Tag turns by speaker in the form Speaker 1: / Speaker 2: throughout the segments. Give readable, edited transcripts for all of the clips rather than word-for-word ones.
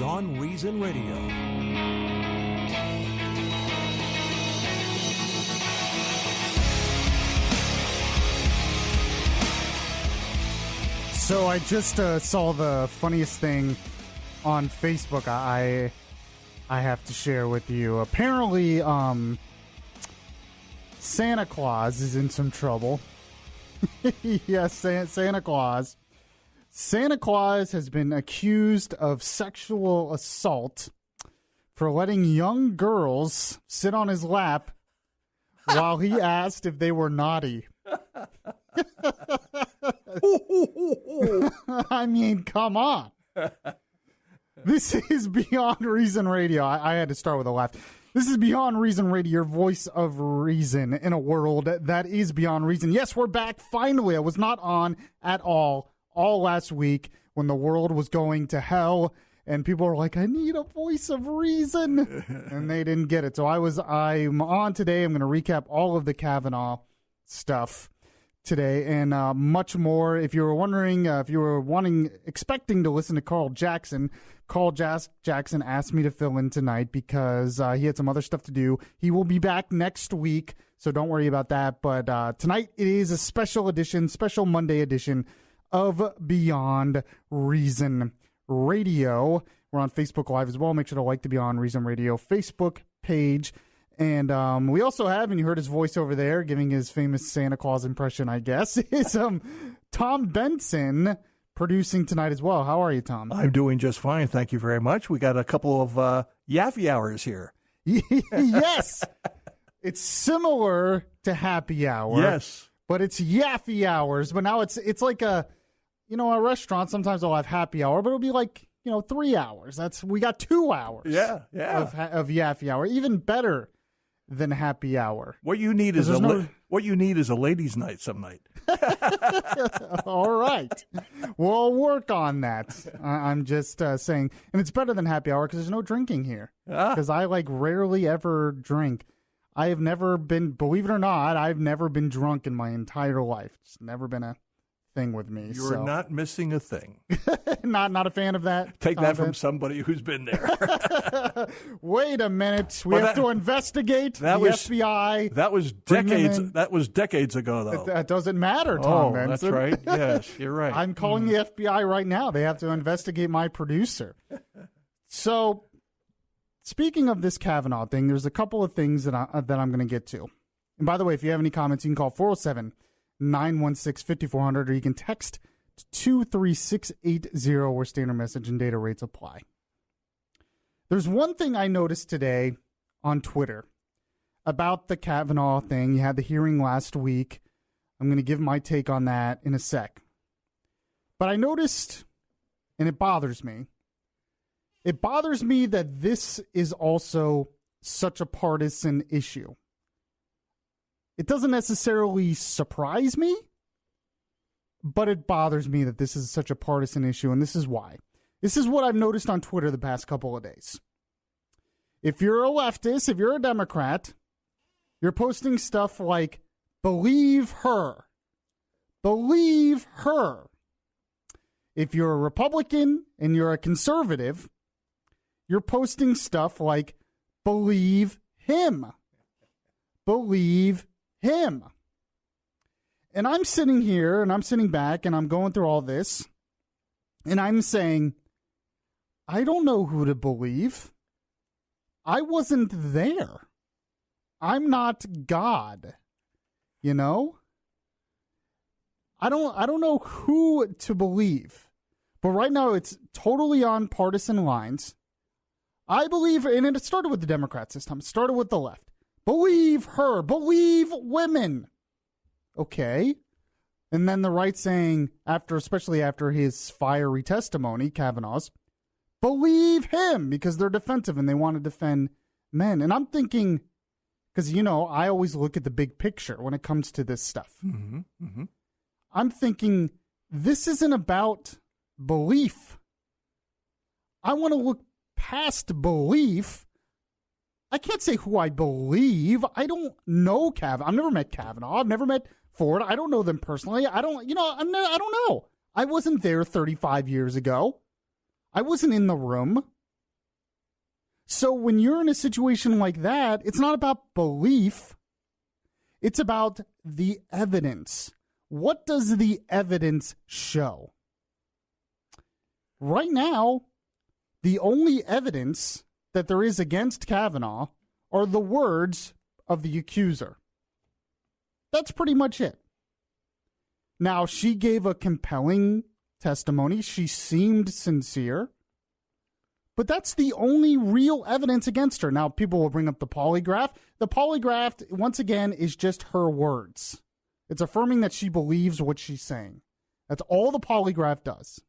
Speaker 1: Beyond Reason Radio.
Speaker 2: So I just saw the funniest thing on Facebook I have to share with you. Apparently, Santa Claus is in some trouble. Yes, Santa Claus. Santa Claus has been accused of sexual assault for letting young girls sit on his lap while he asked if they were naughty. I mean, come on. This is Beyond Reason Radio. I had to start with a laugh. This is Beyond Reason Radio, your voice of reason in a world that is beyond reason. Yes, we're back. Finally, I was not on at all last week when the world was going to hell and people were like, I need a voice of reason. And they didn't get it. So I'm on today. I'm going to recap all of the Kavanaugh stuff today and much more. If you were wondering, if you were expecting to listen to Carl Jackson asked me to fill in tonight because he had some other stuff to do. He will be back next week, so don't worry about that. But tonight it is a special Monday edition of Beyond Reason Radio. We're on Facebook Live as well. Make sure to like the Beyond Reason Radio Facebook page. And we also have, and you heard his voice over there giving his famous Santa Claus impression, I guess, is Tom Benson producing tonight as well. How are you, Tom?
Speaker 3: I'm doing just fine. Thank you very much. We got a couple of Yaffee hours here.
Speaker 2: Yes. It's similar to happy hour.
Speaker 3: Yes.
Speaker 2: But it's Yaffee hours. But now it's like a restaurant. Sometimes they'll have happy hour, but it'll be like, 3 hours. We got 2 hours.
Speaker 3: Yeah.
Speaker 2: Of Yaffee hour. Even better than happy hour.
Speaker 3: What you need is a ladies' night some night.
Speaker 2: All right. We'll work on that. I'm just saying. And it's better than happy hour because there's no drinking here. Because I rarely ever drink. I have never been, believe it or not, I've never been drunk in my entire life. It's never been a thing with me.
Speaker 3: You're not missing a thing.
Speaker 2: Not a fan of that.
Speaker 3: Take that from somebody who's been there.
Speaker 2: Wait a minute. We have to investigate the FBI.
Speaker 3: That was decades. That was decades ago, though.
Speaker 2: That doesn't matter, Tom Benson.
Speaker 3: That's right. Yes, you're right.
Speaker 2: I'm calling the FBI right now. They have to investigate my producer. So, speaking of this Kavanaugh thing, there's a couple of things that I'm going to get to. And by the way, if you have any comments, you can call 407-916-5400, or you can text to 23680 where standard message and data rates apply. There's one thing I noticed today on Twitter about the Kavanaugh thing. You had the hearing last week. I'm going to give my take on that in a sec. But I noticed, and it bothers me, that this is also such a partisan issue. It doesn't necessarily surprise me, but it bothers me that this is such a partisan issue, and this is why. This is what I've noticed on Twitter the past couple of days. If you're a leftist, if you're a Democrat, you're posting stuff like, believe her. Believe her. If you're a Republican and you're a conservative, you're posting stuff like, believe him. Believe him. And I'm sitting here and I'm sitting back and I'm going through all this and I'm saying, I don't know who to believe. I wasn't there. I'm not God. I don't know who to believe. But right now it's totally on partisan lines. I believe, and it started with the Democrats this time. It started with the left. Believe her. Believe women. Okay. And then the right saying, especially after his fiery testimony, Kavanaugh's, believe him because they're defensive and they want to defend men. And I'm thinking, because, I always look at the big picture when it comes to this stuff.
Speaker 3: Mm-hmm. Mm-hmm.
Speaker 2: I'm thinking, this isn't about belief. I want to look past belief. I can't say who I believe. I don't know Kavanaugh. I've never met Kavanaugh. I've never met Ford. I don't know them personally. I don't know. I wasn't there 35 years ago. I wasn't in the room. So when you're in a situation like that, it's not about belief. It's about the evidence. What does the evidence show? Right now, the only evidence that there is against Kavanaugh are the words of the accuser. That's pretty much it. Now, she gave a compelling testimony. She seemed sincere. But that's the only real evidence against her. Now, people will bring up the polygraph. The polygraph, once again, is just her words. It's affirming that she believes what she's saying. That's all the polygraph does.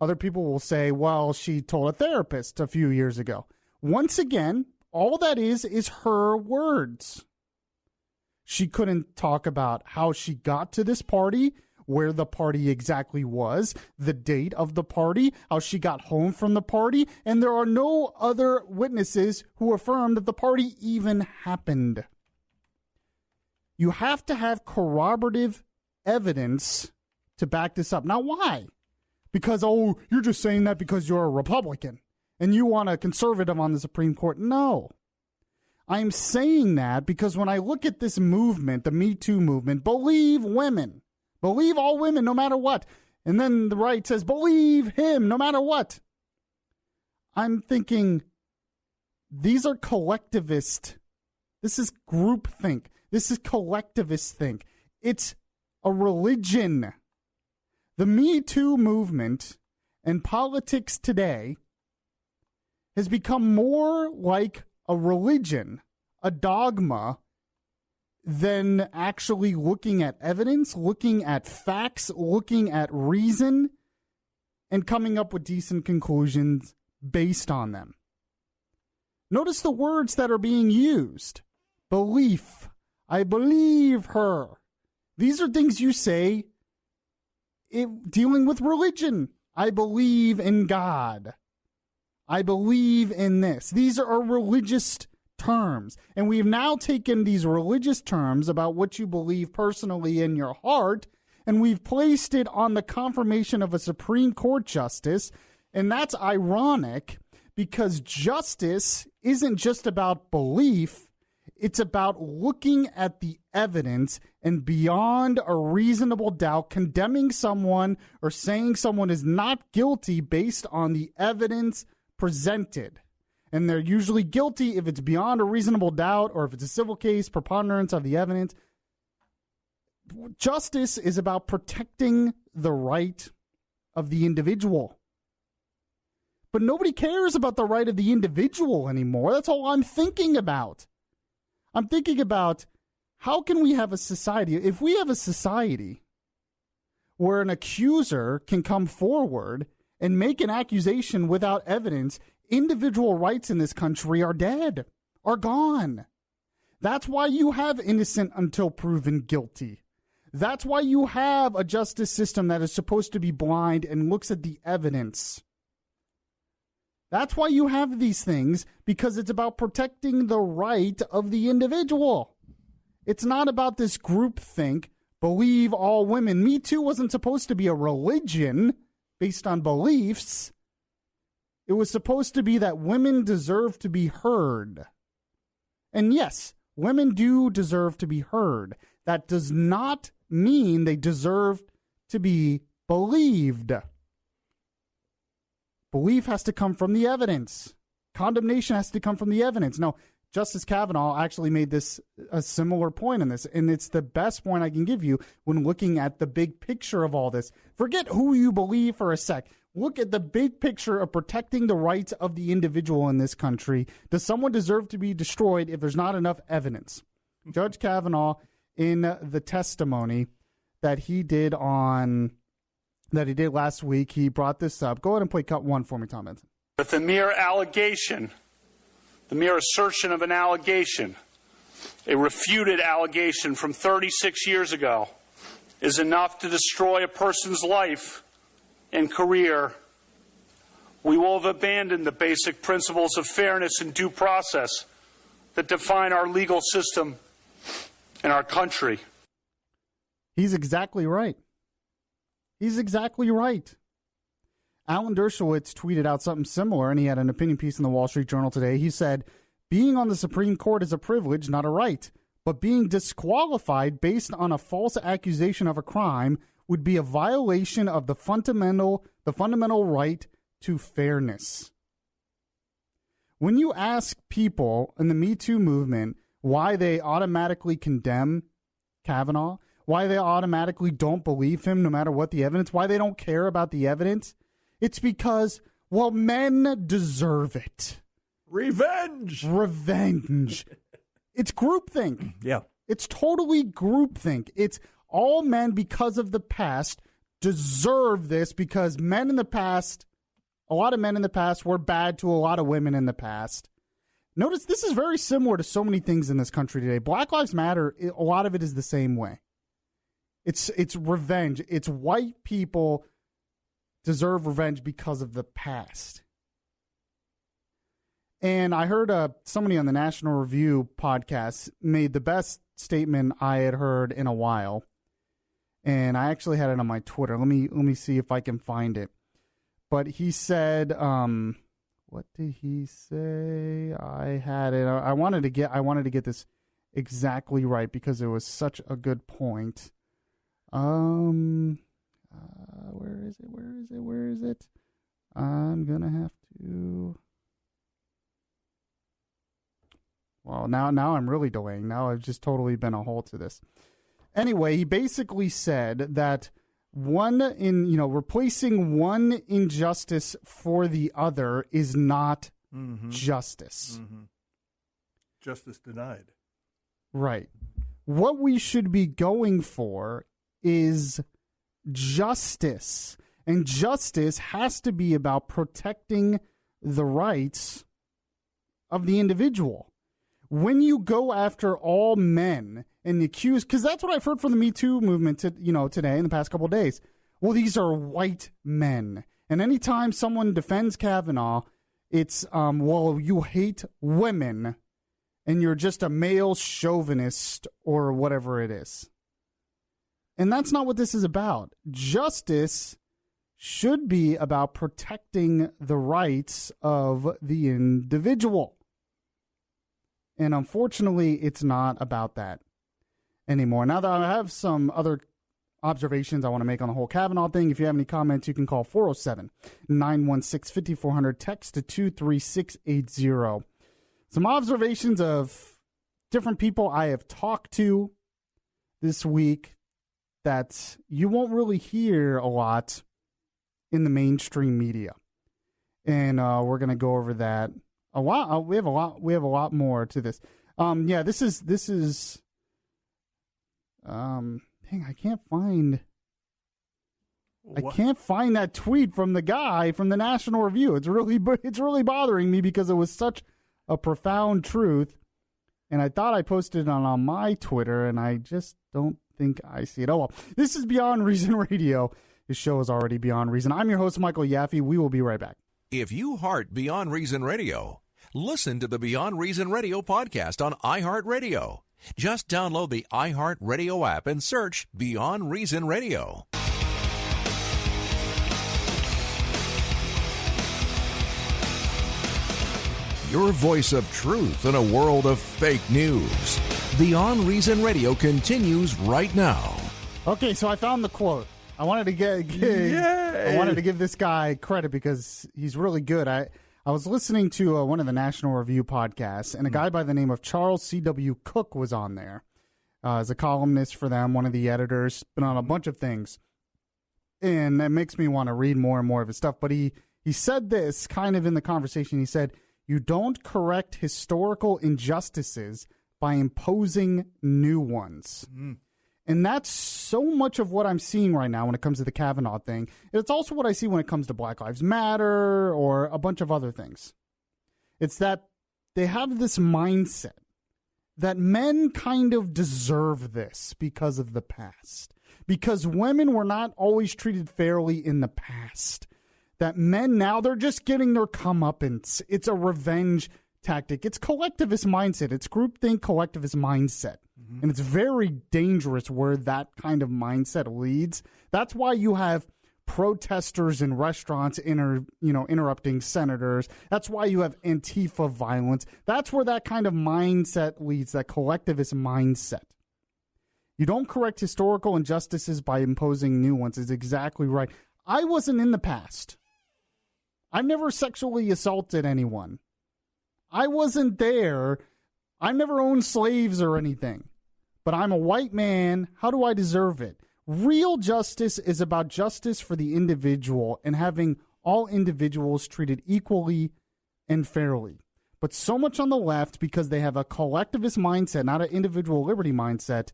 Speaker 2: Other people will say, well, she told a therapist a few years ago. Once again, all that is her words. She couldn't talk about how she got to this party, where the party exactly was, the date of the party, how she got home from the party, and there are no other witnesses who affirm that the party even happened. You have to have corroborative evidence to back this up. Now, why? Because, you're just saying that because you're a Republican and you want a conservative on the Supreme Court. No. I'm saying that because when I look at this movement, the Me Too movement, believe women. Believe all women no matter what. And then the right says, believe him no matter what. I'm thinking, these are collectivist. This is groupthink. This is collectivist think. It's a religion. The Me Too movement and politics today has become more like a religion, a dogma, than actually looking at evidence, looking at facts, looking at reason, and coming up with decent conclusions based on them. Notice the words that are being used. Belief. I believe her. These are things you say dealing with religion. I believe in God. I believe in this. These are religious terms. And we've now taken these religious terms about what you believe personally in your heart, and we've placed it on the confirmation of a Supreme Court justice. And that's ironic because justice isn't just about belief. It's about looking at the evidence and beyond a reasonable doubt condemning someone or saying someone is not guilty based on the evidence presented. And they're usually guilty if it's beyond a reasonable doubt or if it's a civil case, preponderance of the evidence. Justice is about protecting the right of the individual. But nobody cares about the right of the individual anymore. That's all I'm thinking about. I'm thinking about how can we have a society, if we have a society where an accuser can come forward and make an accusation without evidence, individual rights in this country are dead, are gone. That's why you have innocent until proven guilty. That's why you have a justice system that is supposed to be blind and looks at the evidence. That's why you have these things, because it's about protecting the right of the individual. It's not about this groupthink, believe all women. Me Too wasn't supposed to be a religion based on beliefs. It was supposed to be that women deserve to be heard. And yes, women do deserve to be heard. That does not mean they deserve to be believed. Belief has to come from the evidence. Condemnation has to come from the evidence. Now, Justice Kavanaugh actually made this a similar point in this, and it's the best point I can give you when looking at the big picture of all this. Forget who you believe for a sec. Look at the big picture of protecting the rights of the individual in this country. Does someone deserve to be destroyed if there's not enough evidence? Judge Kavanaugh, in the testimony that he did last week, he brought this up. Go ahead and play cut one for me, Tom Benson.
Speaker 1: With the mere allegation, the mere assertion of an allegation, a refuted allegation from 36 years ago, is enough to destroy a person's life and career, we will have abandoned the basic principles of fairness and due process that define our legal system and our country. He's exactly right.
Speaker 2: He's exactly right. Alan Dershowitz tweeted out something similar, and he had an opinion piece in the Wall Street Journal today. He said, being on the Supreme Court is a privilege, not a right. But being disqualified based on a false accusation of a crime would be a violation of the fundamental right to fairness. When you ask people in the Me Too movement why they automatically condemn Kavanaugh, why they automatically don't believe him no matter what the evidence, why they don't care about the evidence, it's because, well, men deserve it.
Speaker 3: Revenge.
Speaker 2: It's groupthink.
Speaker 3: Yeah.
Speaker 2: It's totally groupthink. It's all men because of the past deserve this because men in the past, a lot of men in the past were bad to a lot of women in the past. Notice this is very similar to so many things in this country today. Black Lives Matter, a lot of it is the same way. It's revenge. It's white people deserve revenge because of the past. And I heard somebody on the National Review podcast made the best statement I had heard in a while. And I actually had it on my Twitter. Let me see if I can find it. But he said, what did he say? I had it. I wanted to get this exactly right because it was such a good point. Where is it? I'm gonna have to. Well, now I'm really delaying. Now I've just totally been a halt to this. Anyway, he basically said that replacing one injustice for the other is not justice.
Speaker 3: Mm-hmm. Justice denied.
Speaker 2: Right. What we should be going for is justice. And justice has to be about protecting the rights of the individual. When you go after all men and accuse, because that's what I've heard from the Me Too movement today in the past couple of days. Well, these are white men. And anytime someone defends Kavanaugh, it's, well, you hate women and you're just a male chauvinist or whatever it is. And that's not what this is about. Justice should be about protecting the rights of the individual. And unfortunately, it's not about that anymore. Now that I have some other observations I want to make on the whole Kavanaugh thing, if you have any comments, you can call 407-916-5400, text to 23680. Some observations of different people I have talked to this week that you won't really hear a lot in the mainstream media. And we're going to go over that. A lot. We have a lot more to this. This is. Dang, I can't find that tweet from the guy from the National Review. It's really bothering me because it was such a profound truth, and I thought I posted it on my Twitter, and I just don't think I see it. Oh well, this is Beyond Reason Radio. This show is already Beyond Reason. I'm your host, Michael Yaffee. We will be right back.
Speaker 4: If you heart Beyond Reason Radio, listen to the Beyond Reason Radio podcast on iHeartRadio. Just download the iHeartRadio app and search Beyond Reason Radio. Your voice of truth in a world of fake news. Beyond Reason Radio continues right now.
Speaker 2: Okay, so I found the quote. I wanted to give this guy credit because he's really good. I was listening to one of the National Review podcasts, and a guy by the name of Charles C.W. Cook was on there as a columnist for them, one of the editors, been on a bunch of things. And that makes me want to read more and more of his stuff. But he said this kind of in the conversation. He said, you don't correct historical injustices by imposing new ones. And that's so much of what I'm seeing right now when it comes to the Kavanaugh thing. It's also what I see when it comes to Black Lives Matter or a bunch of other things. It's that they have this mindset that men kind of deserve this because of the past. Because women were not always treated fairly in the past. That men now, they're just getting their comeuppance. It's a revenge tactic. It's collectivist mindset. It's groupthink collectivist mindset. Mm-hmm. And it's very dangerous where that kind of mindset leads. That's why you have protesters in restaurants interrupting senators. That's why you have Antifa violence. That's where that kind of mindset leads, that collectivist mindset. You don't correct historical injustices by imposing new ones. Is exactly right. I wasn't in the past. I've never sexually assaulted anyone. I wasn't there. I never owned slaves or anything. But I'm a white man. How do I deserve it? Real justice is about justice for the individual and having all individuals treated equally and fairly. But so much on the left, because they have a collectivist mindset, not an individual liberty mindset,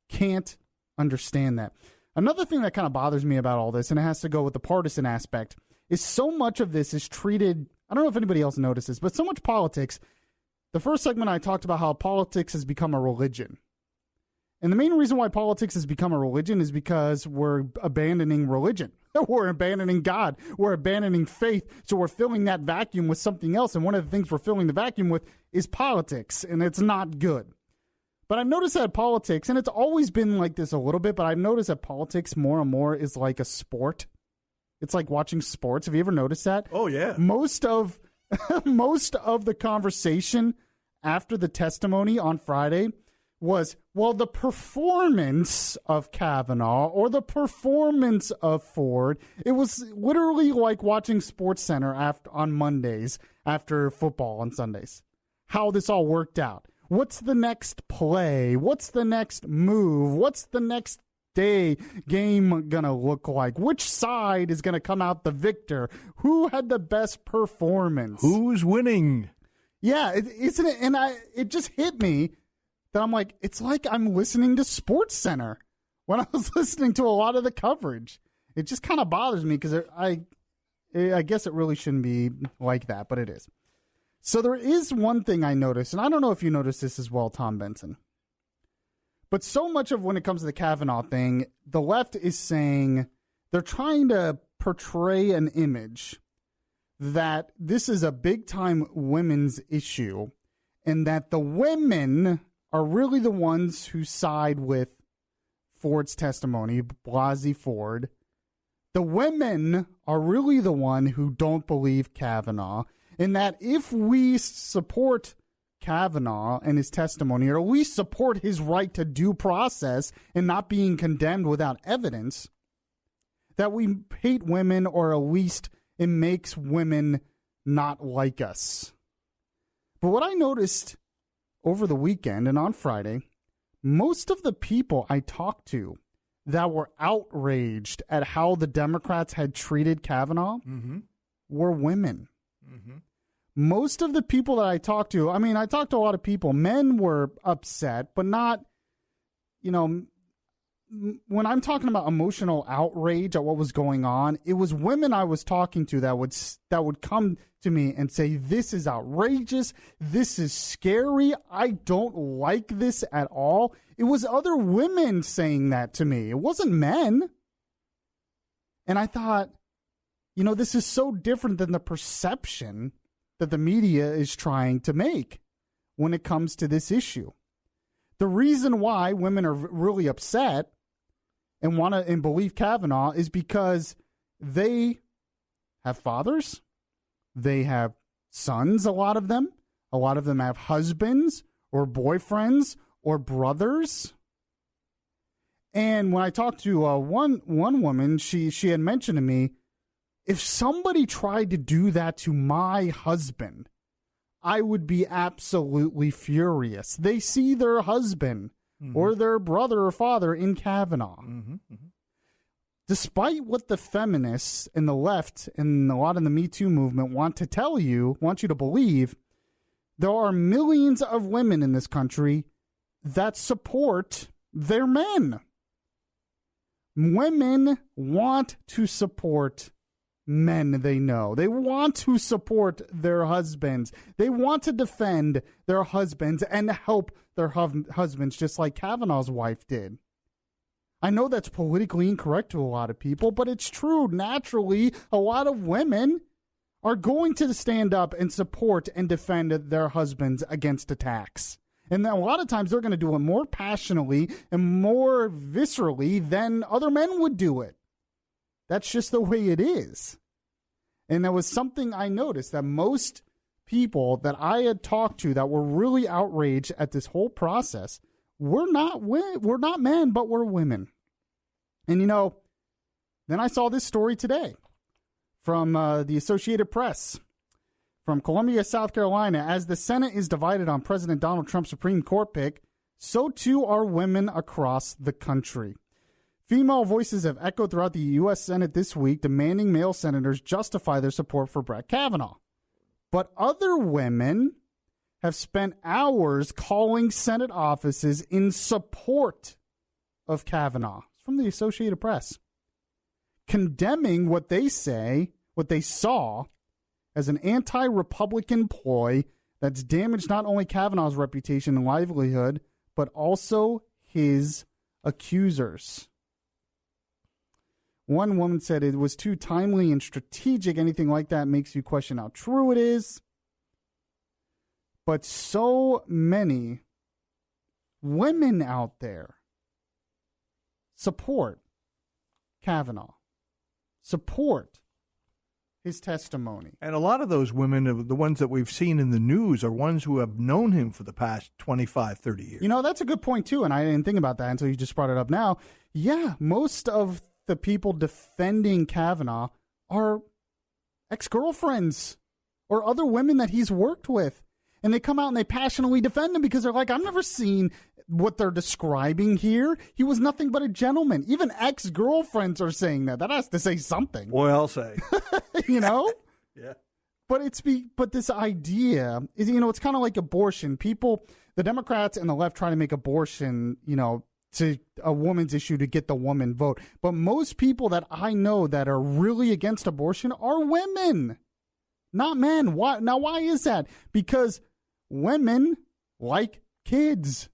Speaker 2: can't understand that. Another thing that kind of bothers me about all this, and it has to go with the partisan aspect, is so much of this is treated, I don't know if anybody else notices, but so much politics. The first segment I talked about how politics has become a religion. And the main reason why politics has become a religion is because we're abandoning religion. We're abandoning God. We're abandoning faith. So we're filling that vacuum with something else. And one of the things we're filling the vacuum with is politics. And it's not good. But I've noticed that politics, and it's always been like this a little bit, but I've noticed that politics more and more is like a sport. It's like watching sports. Have you ever noticed that?
Speaker 3: Oh, yeah.
Speaker 2: Most of the conversation after the testimony on Friday was, well, the performance of Kavanaugh or the performance of Ford. It was literally like watching SportsCenter on Mondays after football on Sundays. How this all worked out. What's the next play? What's the next move? What's the next game going to look like? Which side is going to come out the victor? Who had the best performance?
Speaker 3: Who's winning?
Speaker 2: Yeah, isn't it? And it just hit me that I'm like, it's like I'm listening to SportsCenter when I was listening to a lot of the coverage. It just kind of bothers me because I guess it really shouldn't be like that, but it is. So there is one thing I noticed, and I don't know if you noticed this as well, Tom Benson. But so much of when it comes to the Kavanaugh thing, the left is saying they're trying to portray an image that this is a big-time women's issue and that the women are really the ones who side with Ford's testimony, Blasey Ford. The women are really the one who don't believe Kavanaugh, and that if we support Kavanaugh and his testimony, or we support his right to due process and not being condemned without evidence, that we hate women, or at least it makes women not like us. But what I noticed over the weekend and on Friday, most of the people I talked to that were outraged at how the Democrats had treated Kavanaugh were women. Mm-hmm. Most of the people that I talked to, I talked to a lot of people. Men were upset, but not, when I'm talking about emotional outrage at what was going on, it was women I was talking to that would come to me and say, this is outrageous. This is scary. I don't like this at all. It was other women saying that to me. It wasn't men. And I thought, this is so different than the perception that the media is trying to make when it comes to this issue. The reason why women are really upset and want to and believe Kavanaugh is because they have fathers, they have sons, a lot of them have husbands or boyfriends or brothers. And when I talked to one woman, she had mentioned to me, if somebody tried to do that to my husband, I would be absolutely furious. They see their husband or their brother or father in Kavanaugh. Despite what the feminists and the left and a lot of the Me Too movement want you to believe, there are millions of women in this country that support their men. Women want to support men they know. They want to support their husbands. They want to defend their husbands and help their husbands, just like Kavanaugh's wife did. I know that's politically incorrect to a lot of people, but it's true. Naturally, a lot of women are going to stand up and support and defend their husbands against attacks. And a lot of times they're going to do it more passionately and more viscerally than other men would do it. That's just the way it is. And that was something I noticed, that most people that I had talked to that were really outraged at this whole process we're not men, but we're women. And, then I saw this story today from the Associated Press from Columbia, South Carolina. As the Senate is divided on President Donald Trump's Supreme Court pick, so too are women across the country. Female voices have echoed throughout the U.S. Senate this week, demanding male senators justify their support for Brett Kavanaugh. But other women have spent hours calling Senate offices in support of Kavanaugh. It's from the Associated Press. Condemning what they saw as an anti-Republican ploy that's damaged not only Kavanaugh's reputation and livelihood, but also his accusers. One woman said it was too timely and strategic. Anything like that makes you question how true it is. But so many women out there support Kavanaugh, support his testimony.
Speaker 3: And a lot of those women, the ones that we've seen in the news, are ones who have known him for the past 25, 30 years.
Speaker 2: That's a good point, too, and I didn't think about that until you just brought it up now. Yeah, most of the people defending Kavanaugh are ex-girlfriends or other women that he's worked with. And they come out and they passionately defend him because they're like, I've never seen what they're describing here. He was nothing but a gentleman. Even ex-girlfriends are saying that. That has to say something.
Speaker 3: Well, I'll say.
Speaker 2: Yeah.
Speaker 3: But
Speaker 2: this idea is, it's kind of like abortion. People, the Democrats and the left try to make abortion, to a woman's issue to get the woman vote. But most people that I know that are really against abortion are women, not men. Why? Now, why is that? Because women like kids.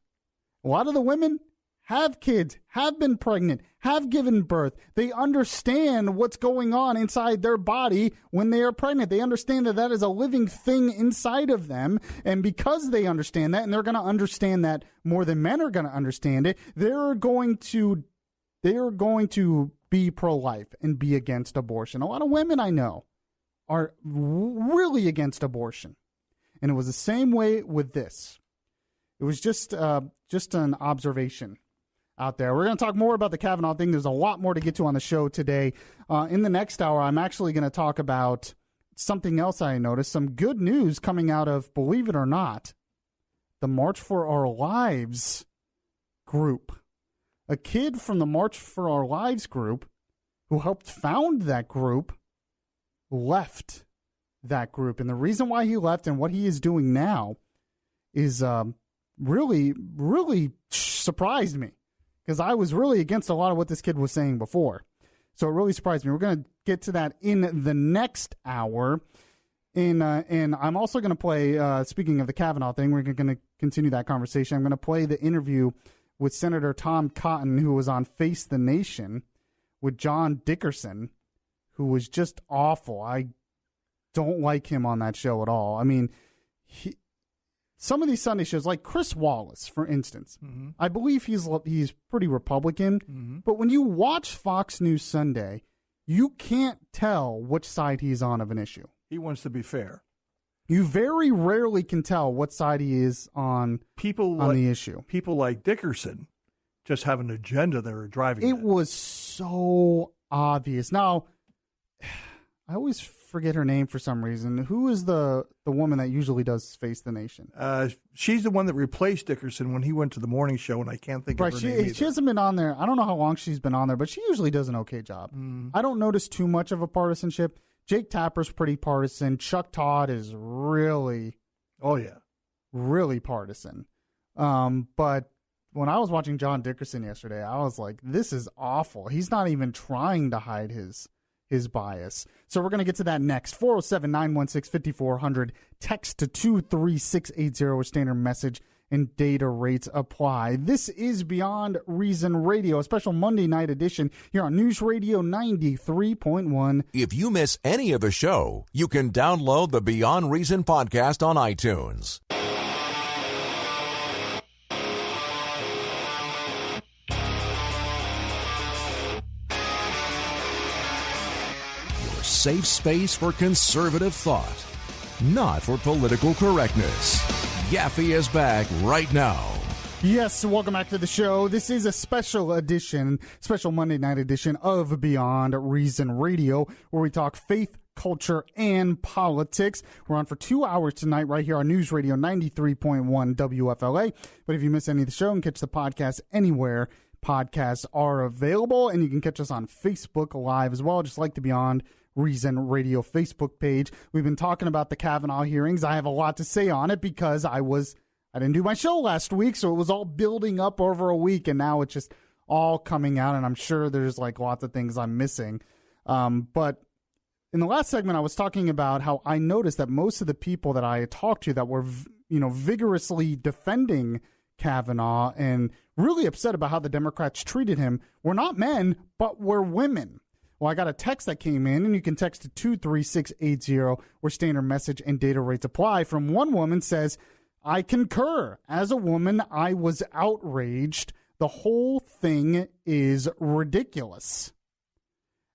Speaker 2: A lot of the women have kids, have been pregnant, have given birth. They understand what's going on inside their body when they are pregnant. They understand that is a living thing inside of them. And because they understand that, and they're going to understand that more than men are going to understand it, they're going to be pro-life and be against abortion. A lot of women I know are really against abortion. And it was the same way with this. It was just an observation out there. We're going to talk more about the Kavanaugh thing. There's a lot more to get to on the show today. In the next hour, I'm actually going to talk about something else I noticed. Some good news coming out of, believe it or not, the March for Our Lives group. A kid from the March for Our Lives group who helped found that group left that group. And the reason why he left and what he is doing now is really, really surprised me, because I was really against a lot of what this kid was saying before. So it really surprised me. We're going to get to that in the next hour. And I'm also going to play, speaking of the Kavanaugh thing, we're going to continue that conversation. I'm going to play the interview with Senator Tom Cotton, who was on Face the Nation with John Dickerson, who was just awful. I don't like him on that show at all. I mean, some of these Sunday shows, like Chris Wallace, for instance, I believe he's pretty Republican. But when you watch Fox News Sunday, you can't tell which side he's on of an issue.
Speaker 3: He wants to be fair.
Speaker 2: You very rarely can tell what side he is on the issue.
Speaker 3: People like Dickerson just have an agenda that are driving
Speaker 2: it. Was so obvious. Now, I always forget her name for some reason. Who is the woman that usually does Face the Nation?
Speaker 3: She's the one that replaced Dickerson when he went to the morning show, and I can't think of her name either.
Speaker 2: She hasn't been on there. I don't know how long she's been on there, but she usually does an okay job. I don't notice too much of a partisanship. Jake Tapper's pretty partisan. Chuck Todd is really, really partisan. But when I was watching John Dickerson yesterday, I was like, this is awful. He's not even trying to hide his bias. So we're going to get to that next. 407-916-5400. Text to 23680. Standard message and data rates apply. This is Beyond Reason Radio, a special Monday night edition here on News Radio 93.1.
Speaker 4: If you miss any of the show, you can download the Beyond Reason podcast on iTunes. safe space for conservative thought, not for political correctness. Yaffee is back right now.
Speaker 2: Yes, welcome back to the show. This is a special Monday night edition of Beyond Reason Radio, where we talk faith, culture, and politics. We're on for 2 hours tonight right here on News Radio 93.1 WFLA. But if you miss any of the show, you can catch the podcast anywhere podcasts are available, and you can catch us on Facebook Live as well, just like the Beyond Reason Radio Facebook page. We've been talking about the Kavanaugh hearings. I have a lot to say on it because I didn't do my show last week, so it was all building up over a week, and now it's just all coming out, and I'm sure there's like lots of things I'm missing. But in the last segment, I was talking about how I noticed that most of the people that I talked to that were, vigorously defending Kavanaugh and really upset about how the Democrats treated him were not men, but were women. Well, I got a text that came in, and you can text to 23680, where standard message and data rates apply. From one woman says, I concur. As a woman, I was outraged. The whole thing is ridiculous.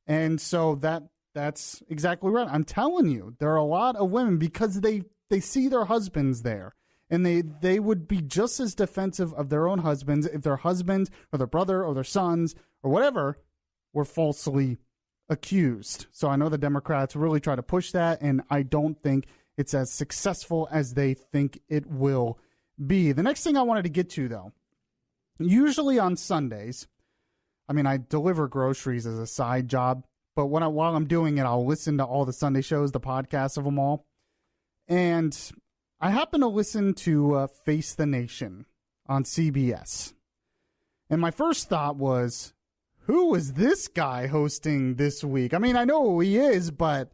Speaker 2: And so that's exactly right. I'm telling you, there are a lot of women, because they see their husbands there, and they would be just as defensive of their own husbands if their husband or their brother or their sons or whatever were falsely accused. So I know the Democrats really try to push that, and I don't think it's as successful as they think it will be. The next thing I wanted to get to, though, usually on Sundays, I deliver groceries as a side job, but while I'm doing it, I'll listen to all the Sunday shows, the podcasts of them all. And I happen to listen to Face the Nation on CBS. And my first thought was, who is this guy hosting this week? I know who he is, but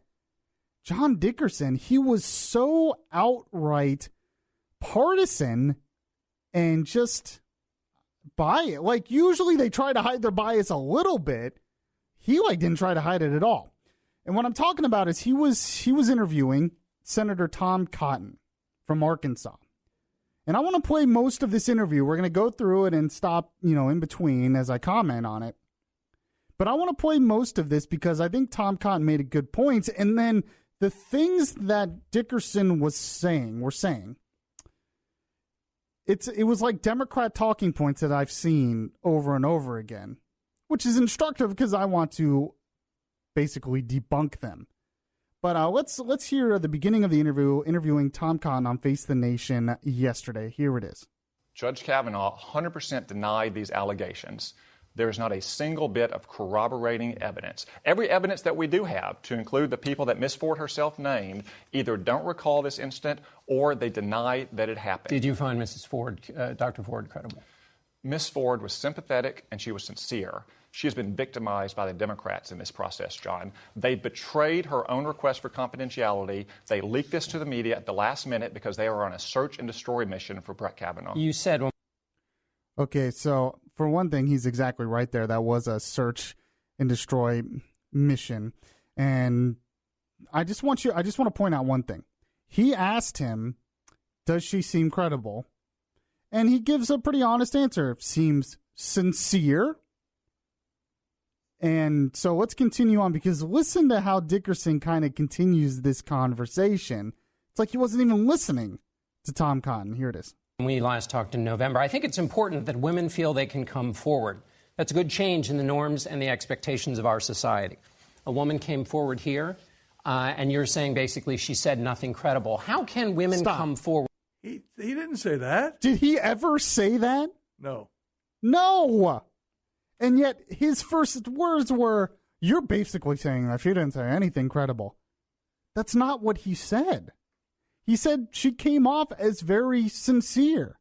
Speaker 2: John Dickerson, he was so outright partisan and just biased. Like, usually they try to hide their bias a little bit. He didn't try to hide it at all. And what I'm talking about is he was interviewing Senator Tom Cotton from Arkansas. And I want to play most of this interview. We're going to go through it and stop, in between as I comment on it. But I want to play most of this because I think Tom Cotton made a good point. And then the things that Dickerson were saying, it was like Democrat talking points that I've seen over and over again, which is instructive because I want to basically debunk them. But let's hear the beginning of the interview, interviewing Tom Cotton on Face the Nation yesterday. Here it is.
Speaker 5: Judge Kavanaugh 100% denied these allegations. There is not a single bit of corroborating evidence. Every evidence that we do have, to include the people that Ms. Ford herself named, either don't recall this incident or they deny that it happened.
Speaker 6: Did you find Mrs. Ford, Dr. Ford, credible?
Speaker 5: Ms. Ford was sympathetic and she was sincere. She has been victimized by the Democrats in this process, John. They betrayed her own request for confidentiality. They leaked this to the media at the last minute because they were on a search and destroy mission for Brett Kavanaugh.
Speaker 6: You said...
Speaker 2: Okay, so for one thing, he's exactly right there. That was a search and destroy mission. And I just want to point out one thing. He asked him, does she seem credible? And he gives a pretty honest answer. Seems sincere. And so let's continue on, because listen to how Dickerson kind of continues this conversation. It's like he wasn't even listening to Tom Cotton. Here it is.
Speaker 6: When we last talked in November, I think it's important that women feel they can come forward. That's a good change in the norms and the expectations of our society. A woman came forward here, and you're saying basically she said nothing credible. How can women come forward?
Speaker 3: He didn't say that.
Speaker 2: Did he ever say that?
Speaker 3: No.
Speaker 2: No. And yet his first words were, you're basically saying that she didn't say anything credible. That's not what he said. He said she came off as very sincere.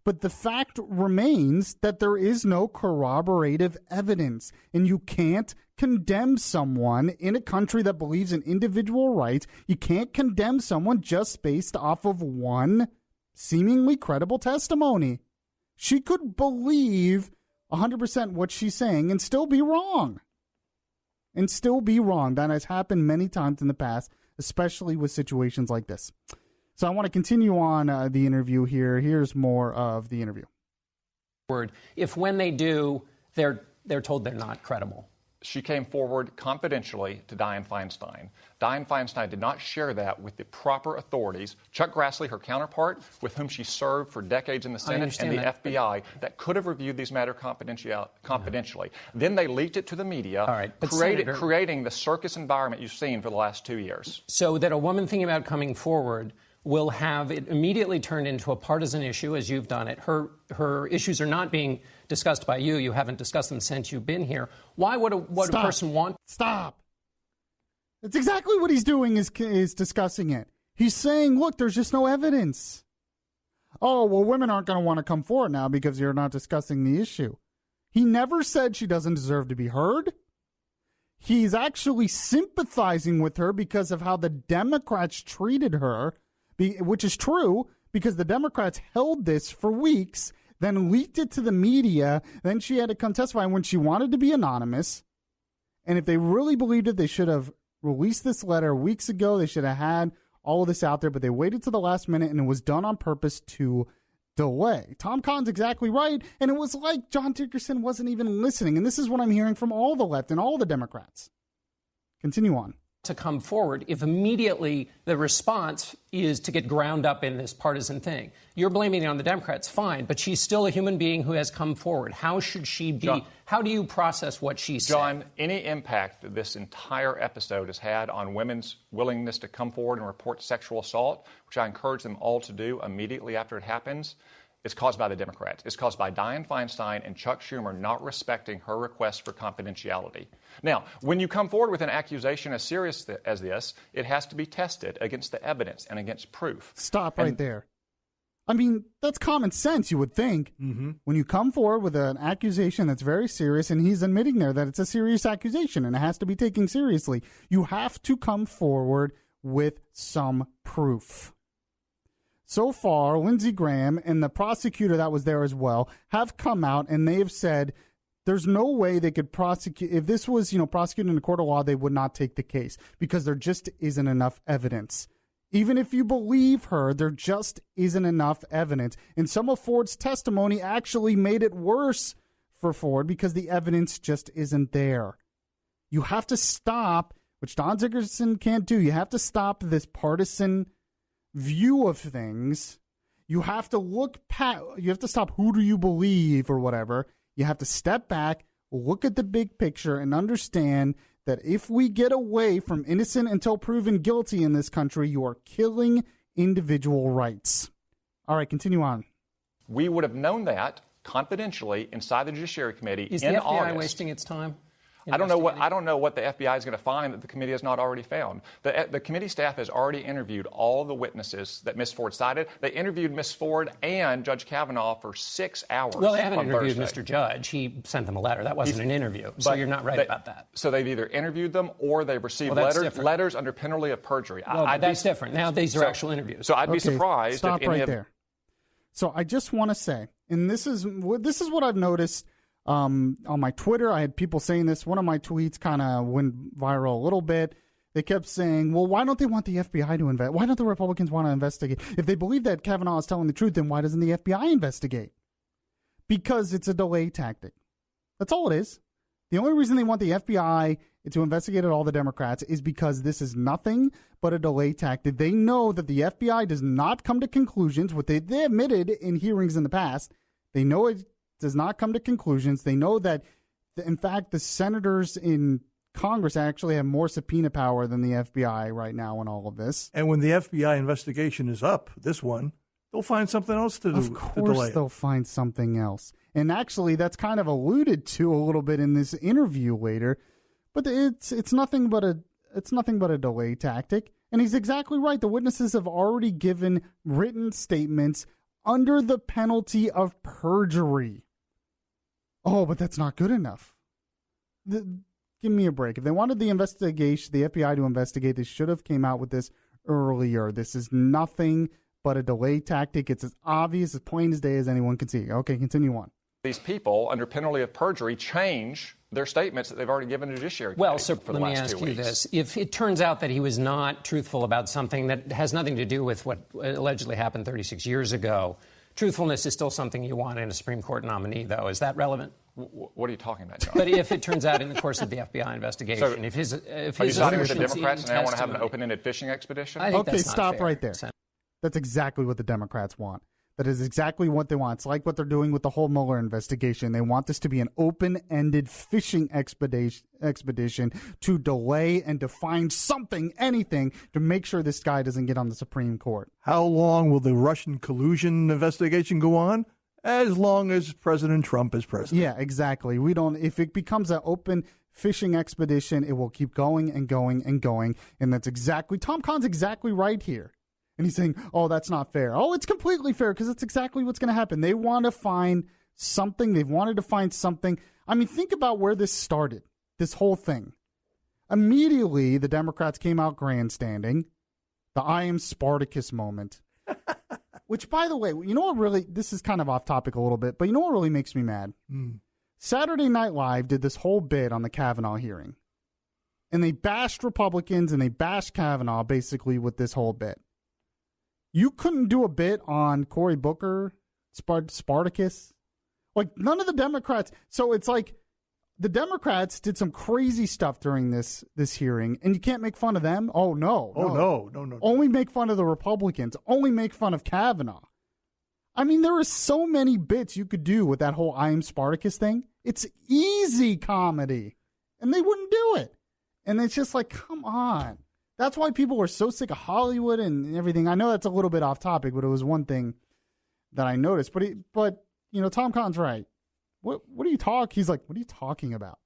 Speaker 2: But the fact remains that there is no corroborative evidence, and you can't condemn someone in a country that believes in individual rights. You can't condemn someone just based off of one seemingly credible testimony. She could believe 100% what she's saying and still be wrong. That has happened many times in the past, especially with situations like this. So I want to continue on the interview here. Here's more of the interview.
Speaker 6: If when they do, they're told they're not credible.
Speaker 5: she came forward confidentially to Dianne Feinstein. Dianne Feinstein did not share that with the proper authorities. Chuck Grassley, her counterpart, with whom she served for decades in the Senate, and the FBI, that could have reviewed these matters confidentially. Then they leaked it to the media, creating the circus environment you've seen for the last 2 years.
Speaker 6: So that a woman thinking about coming forward will have it immediately turned into a partisan issue, as you've done it. Her issues are not being discussed by you. You haven't discussed them since you've been here. Why would a person want...
Speaker 2: Stop. That's exactly what he's doing, is discussing it. He's saying, look, there's just no evidence. Oh, well, women aren't going to want to come forward now because you're not discussing the issue. He never said she doesn't deserve to be heard. He's actually sympathizing with her because of how the Democrats treated her, which is true, because the Democrats held this for weeks, then leaked it to the media, then she had to come testify when she wanted to be anonymous. And if they really believed it, they should have released this letter weeks ago. They should have had all of this out there, but they waited to the last minute, and it was done on purpose to delay. Tom Cotton's exactly right, and it was like John Dickerson wasn't even listening, and this is what I'm hearing from all the left and all the Democrats. Continue on.
Speaker 6: To come forward if immediately the response is to get ground up in this partisan thing. You're blaming it on the Democrats, fine, but she's still a human being who has come forward. How should she be?
Speaker 5: John,
Speaker 6: how do you process what she said?
Speaker 5: John, any impact that this entire episode has had on women's willingness to come forward and report sexual assault, which I encourage them all to do immediately after it happens, is caused by the Democrats. It's caused by Dianne Feinstein and Chuck Schumer not respecting her request for confidentiality. Now, when you come forward with an accusation as serious as this, it has to be tested against the evidence and against proof.
Speaker 2: Stop right there. I mean, that's common sense, you would think. Mm-hmm. When you come forward with an accusation that's very serious, and he's admitting there that it's a serious accusation and it has to be taken seriously, you have to come forward with some proof. So far, Lindsey Graham and the prosecutor that was there as well have come out and they have said there's no way they could prosecute. If this was, prosecuted in a court of law, they would not take the case because there just isn't enough evidence. Even if you believe her, there just isn't enough evidence. And some of Ford's testimony actually made it worse for Ford because the evidence just isn't there. You have to stop, which Don Dickerson can't do. You have to stop this partisan view of things. You have to you have to stop who do you believe or whatever. You have to step back, look at the big picture, and understand that if we get away from innocent until proven guilty in this country, you are killing individual rights. All right, continue on.
Speaker 5: We would have known that confidentially inside the Judiciary Committee in August.
Speaker 6: Is the FBI wasting its time?
Speaker 5: I don't know what the FBI is going to find that the committee has not already found. The committee staff has already interviewed all the witnesses that Ms. Ford cited. They interviewed Ms. Ford and Judge Kavanaugh for 6 hours.
Speaker 6: Well, they haven't interviewed
Speaker 5: Thursday.
Speaker 6: Mr. Judge. He sent them a letter. That wasn't an interview. So you're not right about that.
Speaker 5: So they've either interviewed them or they've received letters under penalty of perjury.
Speaker 6: Well, that's different. Now these are actual interviews.
Speaker 5: So I'd be surprised
Speaker 2: stop
Speaker 5: if any
Speaker 2: right
Speaker 5: of
Speaker 2: there. So I just want to say, and this is what I've noticed. On my Twitter, I had people saying this. One of my tweets kind of went viral a little bit. They kept saying, well, why don't they want the FBI to investigate? Why don't the Republicans want to investigate? If they believe that Kavanaugh is telling the truth, then why doesn't the FBI investigate? Because it's a delay tactic. That's all it is. The only reason they want the FBI to investigate all the Democrats is because this is nothing but a delay tactic. They know that the FBI does not come to conclusions, what they admitted in hearings in the past. They know it does not come to conclusions. They know that, in fact, the senators in Congress actually have more subpoena power than the FBI right now in all of this.
Speaker 3: And when the FBI investigation is up, this one, they'll find something else to do.
Speaker 2: Of course they'll find something else. And actually, that's kind of alluded to a little bit in this interview later. But it's nothing but a delay tactic. And he's exactly right. The witnesses have already given written statements under the penalty of perjury. Oh, but that's not good enough. Give me a break. If they wanted the FBI to investigate, they should have came out with this earlier. This is nothing but a delay tactic. It's as obvious, as plain as day as anyone can see. Okay, continue on.
Speaker 5: These people, under penalty of perjury, change their statements that they've already given to the Judiciary Committee for the last 2 weeks.
Speaker 6: Let me ask you this. If it turns out that he was not truthful about something that has nothing to do with what allegedly happened 36 years ago, Truthfulness is still something you want in a Supreme Court nominee, though. Is that relevant?
Speaker 5: What are you talking about, John?
Speaker 6: But if it turns out in the course of the FBI investigation,
Speaker 5: So,
Speaker 6: if his
Speaker 5: are you siding with the
Speaker 6: efficiency
Speaker 5: Democrats and now want to have an
Speaker 6: testimony-
Speaker 5: open-ended fishing expedition?
Speaker 6: I think
Speaker 2: Okay,
Speaker 6: that's not
Speaker 2: stop
Speaker 6: fair.
Speaker 2: right there. That's exactly what the Democrats want. That is exactly what they want. It's like what they're doing with the whole Mueller investigation. They want this to be an open-ended fishing expedition to delay and to find something, anything, to make sure this guy doesn't get on the Supreme Court.
Speaker 3: How long will the Russian collusion investigation go on? As long as President Trump is president.
Speaker 2: Yeah, exactly. We don't. If it becomes an open fishing expedition, it will keep going and going and going. And that's exactly, Tom Kahn's exactly right here. And he's saying, oh, that's not fair. Oh, it's completely fair because it's exactly what's going to happen. They want to find something. They've wanted to find something. I mean, think about where this started, this whole thing. Immediately, the Democrats came out grandstanding, the I am Spartacus moment. Which, by the way, you know what really, this is kind of off topic a little bit, but you know what really makes me mad? Saturday Night Live did this whole bit on the Kavanaugh hearing. And they bashed Republicans and they bashed Kavanaugh basically with this whole bit. You couldn't do a bit on Cory Booker, Spartacus. Like, none of the Democrats. So it's like the Democrats did some crazy stuff during this hearing, and you can't make fun of them? Oh, no.
Speaker 3: No.
Speaker 2: Only make fun of the Republicans. Only make fun of Kavanaugh. I mean, there are so many bits you could do with that whole I am Spartacus thing. It's easy comedy, and they wouldn't do it. And it's just like, come on. That's why people were so sick of Hollywood and everything. I know that's a little bit off topic, but it was one thing that I noticed. But you know, Tom Kahn's right. What are you talking? He's like, what are you talking about?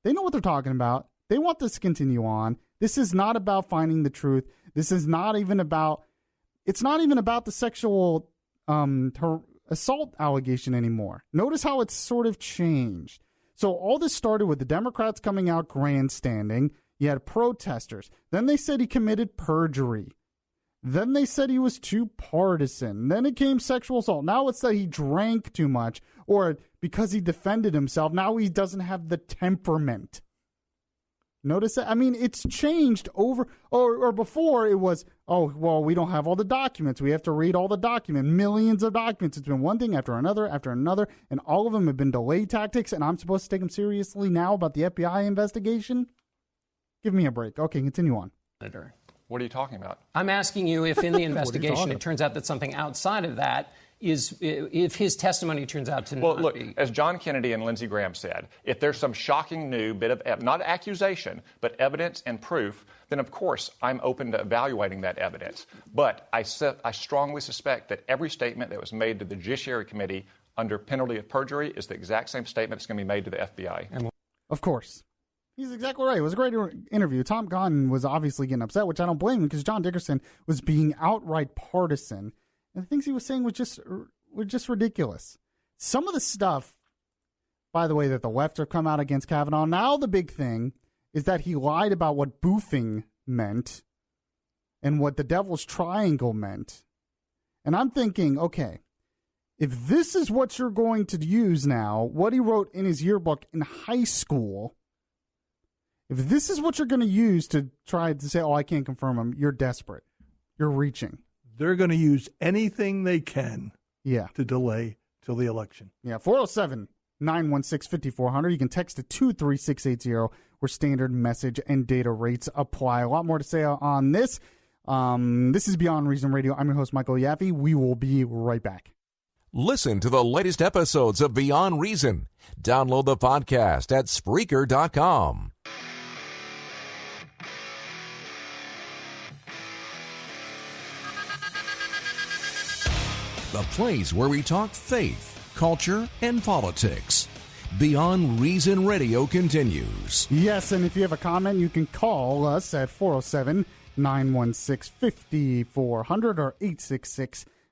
Speaker 2: They know what they're talking about. They want this to continue on. This is not about finding the truth. This is not even about. It's not even about the sexual assault allegation anymore. Notice how it's sort of changed. So all this started with the Democrats coming out grandstanding. You had protesters. Then they said he committed perjury. Then they said he was too partisan. Then it came sexual assault. Now it's that he drank too much, or because he defended himself, now he doesn't have the temperament. Notice that? I mean, it's changed over, or before it was, oh, well, we don't have all the documents. We have to read all the documents, millions of documents. It's been one thing after another, and all of them have been delay tactics, and I'm supposed to take them seriously now about the FBI investigation? Give me a break. Okay, continue on.
Speaker 5: What are you talking about?
Speaker 6: I'm asking you if in the investigation it turns out that something outside of that is, if his testimony turns out to
Speaker 5: Well,
Speaker 6: not
Speaker 5: look,
Speaker 6: be.
Speaker 5: as John Kennedy and Lindsey Graham said, if there's some shocking new bit of, not accusation, but evidence and proof, then of course I'm open to evaluating that evidence. But I strongly suspect that every statement that was made to the Judiciary Committee under penalty of perjury is the exact same statement that's going to be made to the FBI.
Speaker 2: Of course. He's exactly right. It was a great interview. Tom Kahn was obviously getting upset, which I don't blame him because John Dickerson was being outright partisan. And the things he was saying were just ridiculous. Some of the stuff, by the way, that the left have come out against Kavanaugh. Now the big thing is that he lied about what boofing meant and what the Devil's Triangle meant. And I'm thinking, okay, if this is what you're going to use now, what he wrote in his yearbook in high school, if this is what you're going to use to try to say, oh, I can't confirm him, you're desperate. You're reaching.
Speaker 3: They're going to use anything they can
Speaker 2: to
Speaker 3: delay till the election.
Speaker 2: Yeah, 407-916-5400. You can text to 23680 where standard message and data rates apply. A lot more to say on this. This is Beyond Reason Radio. I'm your host, Michael Yaffee. We will be right back.
Speaker 4: Listen to the latest episodes of Beyond Reason. Download the podcast at Spreaker.com. The place where we talk faith, culture, and politics. Beyond Reason Radio continues.
Speaker 2: Yes, and if you have a comment, you can call us at 407-916-5400 or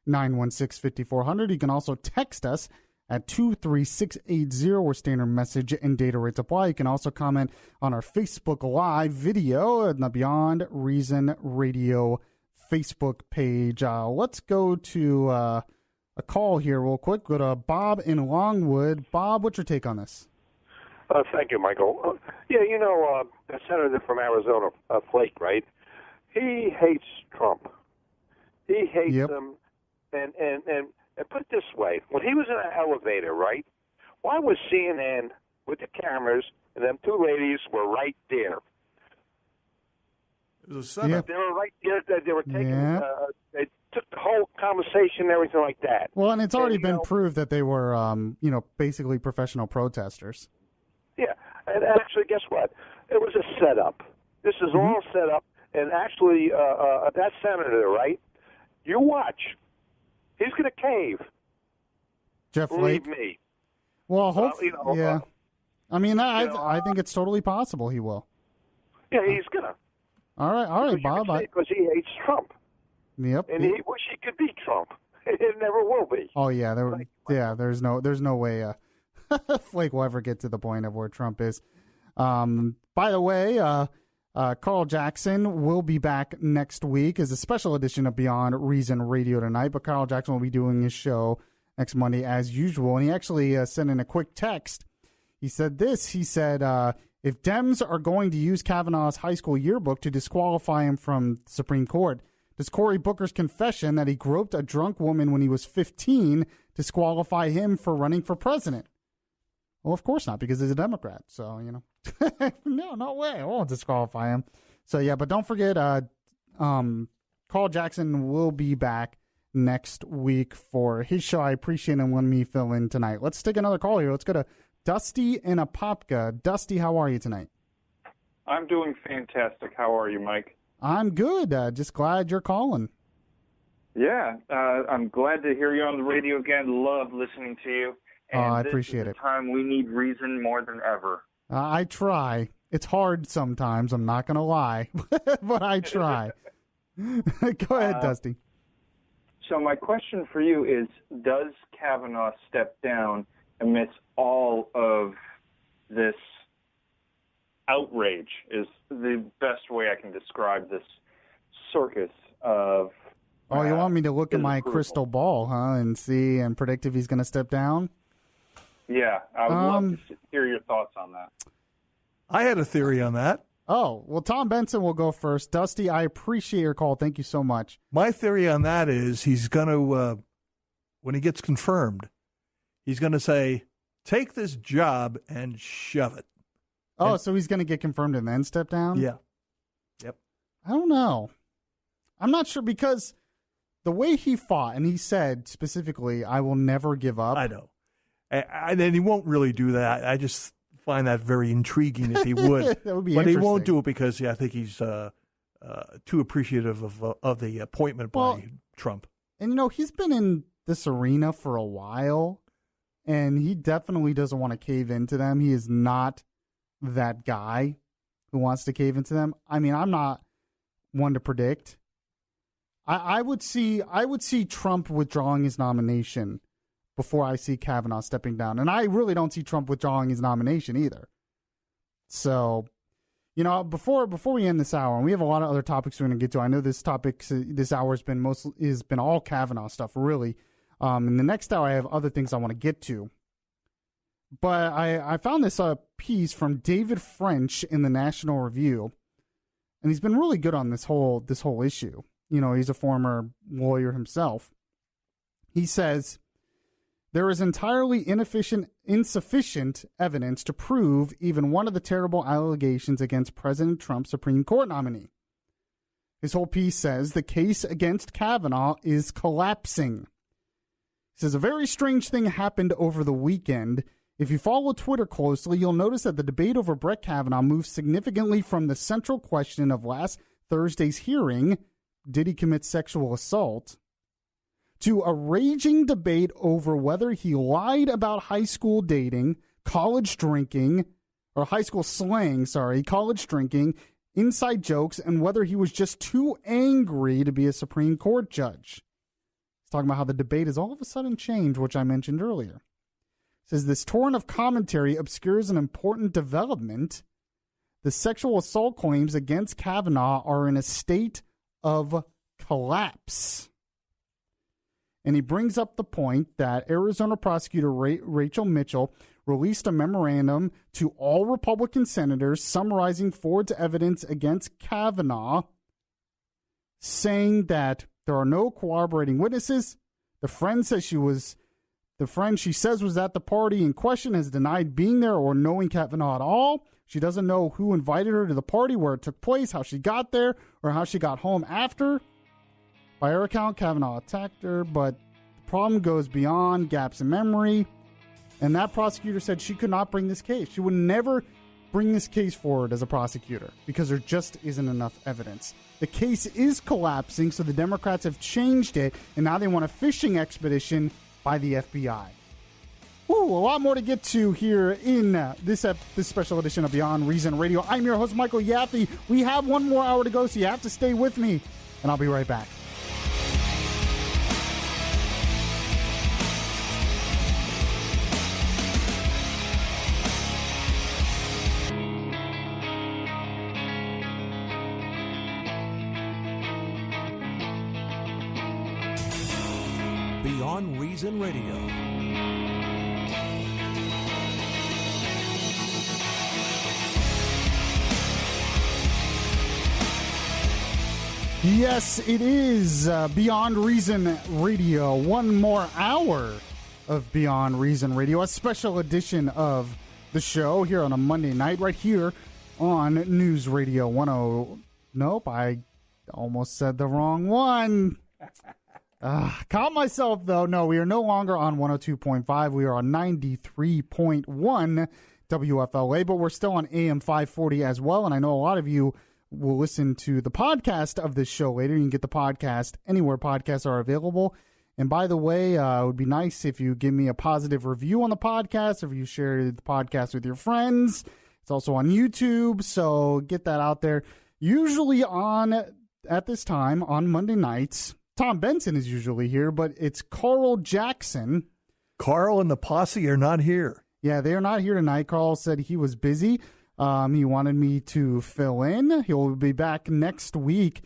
Speaker 2: 866-916-5400. You can also text us at 23680 where standard message and data rates apply. You can also comment on our Facebook Live video at the Beyond Reason Radio Facebook page. Let's go to a call here real quick. Go to Bob in Longwood. Bob, what's your take on this?
Speaker 7: Thank you, Michael. The senator from Arizona, Flake, right? He hates Trump. He hates him, and And put it this way, when he was in an elevator, right, why was CNN with the cameras and them two ladies were right there?
Speaker 3: It was a setup.
Speaker 7: They were right there. They were taking, they took the whole conversation and everything like that.
Speaker 2: Well, and it's already been proved that they were, basically professional protesters.
Speaker 7: Yeah, and actually, guess what? It was a setup. This is all set up, and actually, that senator, right? You watch. He's going to cave.
Speaker 2: Jeff
Speaker 7: Believe
Speaker 2: Flake?
Speaker 7: me.
Speaker 2: Well, hopefully, yeah. I think it's totally possible he will.
Speaker 7: Yeah, he's going to.
Speaker 2: All right, Bob.
Speaker 7: Because he hates Trump.
Speaker 2: Yep.
Speaker 7: And he wish he could beat Trump. It never will be.
Speaker 2: Oh yeah, there's no way Flake will ever get to the point of where Trump is. By the way, Carl Jackson will be back next week as a special edition of Beyond Reason Radio tonight. But Carl Jackson will be doing his show next Monday as usual, and he actually sent in a quick text. He said this. He said, if Dems are going to use Kavanaugh's high school yearbook to disqualify him from the Supreme Court, does Cory Booker's confession that he groped a drunk woman when he was 15 disqualify him for running for president? Well, of course not, because he's a Democrat. So, no way. I won't disqualify him. So, yeah, but don't forget, Carl Jackson will be back next week for his show. I appreciate him letting me fill in tonight. Let's take another call here. Let's go to Dusty in Apopka. Dusty, how are you tonight?
Speaker 8: I'm doing fantastic. How are you, Mike?
Speaker 2: I'm good. Just glad you're calling.
Speaker 8: Yeah, I'm glad to hear you on the radio again. Love listening to you. And
Speaker 2: I appreciate it.
Speaker 8: This is the time we need reason more than ever.
Speaker 2: I try. It's hard sometimes, I'm not going to lie, but I try. Go ahead, Dusty.
Speaker 8: So my question for you is, does Kavanaugh step down amidst all of this outrage is the best way I can describe this circus of...
Speaker 2: Oh, you want me to look at my
Speaker 8: approval.
Speaker 2: crystal ball, huh, and see and predict if he's going to step down?
Speaker 8: Yeah, I would love to hear your thoughts on that.
Speaker 3: I had a theory on that.
Speaker 2: Oh, well, Tom Benson will go first. Dusty, I appreciate your call. Thank you so much.
Speaker 3: My theory on that is he's going to, when he gets confirmed, he's going to say, take this job and shove it.
Speaker 2: Oh, so he's going to get confirmed and then step down?
Speaker 3: Yeah. Yep.
Speaker 2: I don't know. I'm not sure because the way he fought, and he said specifically, I will never give up.
Speaker 3: I know. And he won't really do that. I just find that very intriguing if he would.
Speaker 2: That would be
Speaker 3: but he
Speaker 2: interesting.
Speaker 3: won't do it because I think he's too appreciative of the appointment by Trump.
Speaker 2: And, he's been in this arena for a while, and he definitely doesn't want to cave into them. He is not that guy who wants to cave into them. I mean, I'm not one to predict. I would see Trump withdrawing his nomination before I see Kavanaugh stepping down. And I really don't see Trump withdrawing his nomination either. So, before we end this hour, and we have a lot of other topics we're going to get to. I know this hour has been all Kavanaugh stuff, really. In the next hour, I have other things I want to get to. But I found this piece from David French in the National Review, and he's been really good on this whole issue. He's a former lawyer himself. He says, there is entirely insufficient evidence to prove even one of the terrible allegations against President Trump's Supreme Court nominee. His whole piece says the case against Kavanaugh is collapsing. He says a very strange thing happened over the weekend. If you follow Twitter closely, you'll notice that the debate over Brett Kavanaugh moved significantly from the central question of last Thursday's hearing, did he commit sexual assault, to a raging debate over whether he lied about high school dating, college drinking, or high school slang, college drinking, inside jokes, and whether he was just too angry to be a Supreme Court judge. He's talking about how the debate has all of a sudden changed, which I mentioned earlier. Says this torrent of commentary obscures an important development. The sexual assault claims against Kavanaugh are in a state of collapse. And he brings up the point that Arizona prosecutor Rachel Mitchell released a memorandum to all Republican senators summarizing Ford's evidence against Kavanaugh, saying that there are no corroborating witnesses, The friend says the friend she says was at the party in question has denied being there or knowing Kavanaugh at all. She doesn't know who invited her to the party, where it took place, how she got there, or how she got home after. By her account, Kavanaugh attacked her, but the problem goes beyond gaps in memory. And that prosecutor said she could not bring this case. She would never bring this case forward as a prosecutor because there just isn't enough evidence. The case is collapsing, so the Democrats have changed it, and now they want a fishing expedition by the FBI. Ooh, a lot more to get to here in this special edition of Beyond Reason Radio. I'm your host, Michael Yaffee. We have one more hour to go, so you have to stay with me, and I'll be right back.
Speaker 4: Beyond Reason Radio.
Speaker 2: Yes, it is Beyond Reason Radio. One more hour of Beyond Reason Radio, a special edition of the show here on a Monday night, right here on News Radio 10. Nope, I almost said the wrong one. Caught myself, though. No, we are no longer on 102.5. We are on 93.1 WFLA, but we're still on AM 540 as well. And I know a lot of you will listen to the podcast of this show later. You can get the podcast anywhere podcasts are available. And by the way, it would be nice if you give me a positive review on the podcast, or if you share the podcast with your friends. It's also on YouTube, so get that out there. Usually at this time, on Monday nights, Tom Benson is usually here, but it's Carl Jackson.
Speaker 3: Carl and the posse are not here.
Speaker 2: Yeah, they are not here tonight. Carl said he was busy. He wanted me to fill in. He'll be back next week.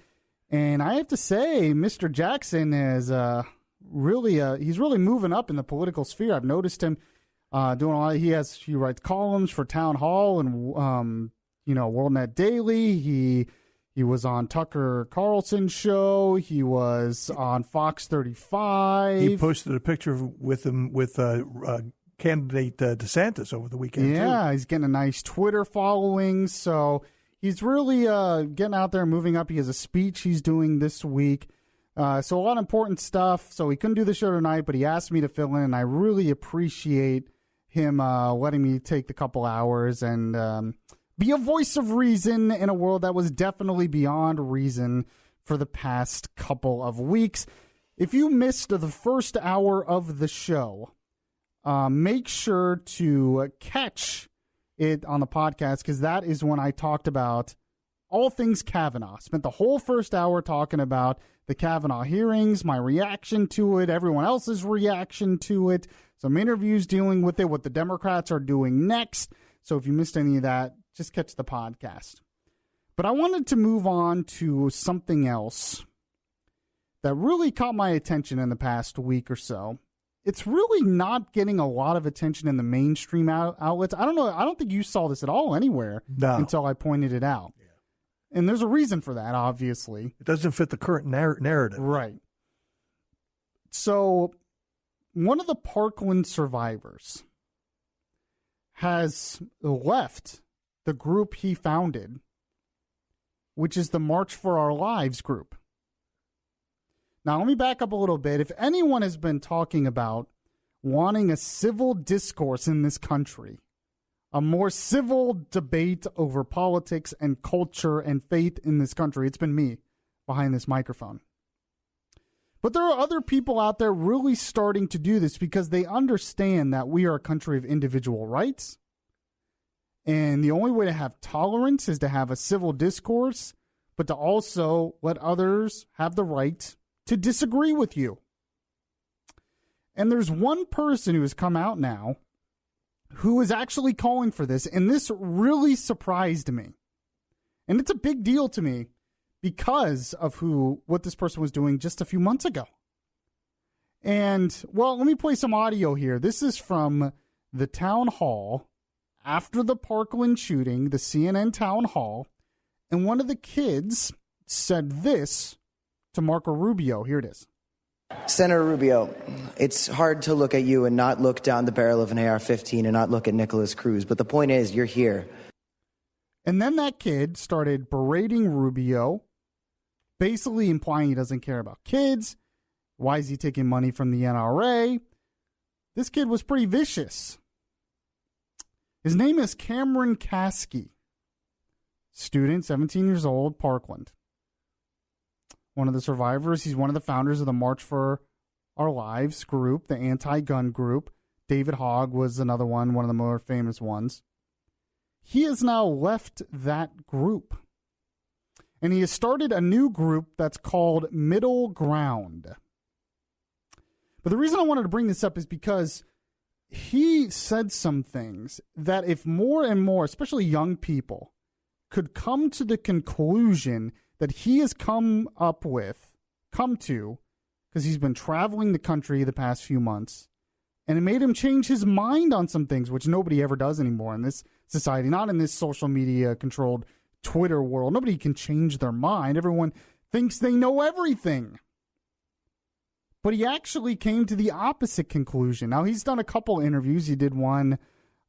Speaker 2: And I have to say, Mr. Jackson is he's really moving up in the political sphere. I've noticed him doing a lot. He writes columns for Town Hall and WorldNet Daily. He was on Tucker Carlson's show. He was on Fox 35.
Speaker 3: He posted a picture with candidate DeSantis over the weekend,
Speaker 2: Yeah,
Speaker 3: too.
Speaker 2: He's getting a nice Twitter following. So he's really getting out there and moving up. He has a speech he's doing this week. So a lot of important stuff. So he couldn't do the show tonight, but he asked me to fill in, and I really appreciate him letting me take the couple hours and be a voice of reason in a world that was definitely beyond reason for the past couple of weeks. If you missed the first hour of the show, make sure to catch it on the podcast, because that is when I talked about all things Kavanaugh. Spent the whole first hour talking about the Kavanaugh hearings, my reaction to it, everyone else's reaction to it, some interviews dealing with it, what the Democrats are doing next. So if you missed any of that, just catch the podcast. But I wanted to move on to something else that really caught my attention in the past week or so. It's really not getting a lot of attention in the mainstream outlets. I don't know. I don't think you saw this at all anywhere until I pointed it out. Yeah. And there's a reason for that, obviously.
Speaker 3: It doesn't fit the current narrative.
Speaker 2: Right. So one of the Parkland survivors has left the group he founded, which is the March for Our Lives group. Now, let me back up a little bit. If anyone has been talking about wanting a civil discourse in this country, a more civil debate over politics and culture and faith in this country, it's been me behind this microphone. But there are other people out there really starting to do this because they understand that we are a country of individual rights. And the only way to have tolerance is to have a civil discourse, but to also let others have the right to disagree with you. And there's one person who has come out now who is actually calling for this, and this really surprised me. And it's a big deal to me because of what this person was doing just a few months ago. And, well, let me play some audio here. This is from the town hall after the Parkland shooting, the CNN town hall, and one of the kids said this to Marco Rubio. Here it is.
Speaker 9: Senator Rubio, it's hard to look at you and not look down the barrel of an AR-15 and not look at Nicholas Cruz. But the point is, you're here.
Speaker 2: And then that kid started berating Rubio, basically implying he doesn't care about kids. Why is he taking money from the NRA? This kid was pretty vicious. His name is Cameron Kasky. Student, 17 years old, Parkland. One of the survivors. He's one of the founders of the March for Our Lives group, the anti-gun group. David Hogg was another one of the more famous ones. He has now left that group. And he has started a new group that's called Middle Ground. But the reason I wanted to bring this up is because he said some things that if more and more, especially young people, could come to the conclusion that he has come to, because he's been traveling the country the past few months, and it made him change his mind on some things, which nobody ever does anymore in this society, not in this social media controlled Twitter world. Nobody can change their mind. Everyone thinks they know everything. But he actually came to the opposite conclusion. Now, he's done a couple interviews. He did one,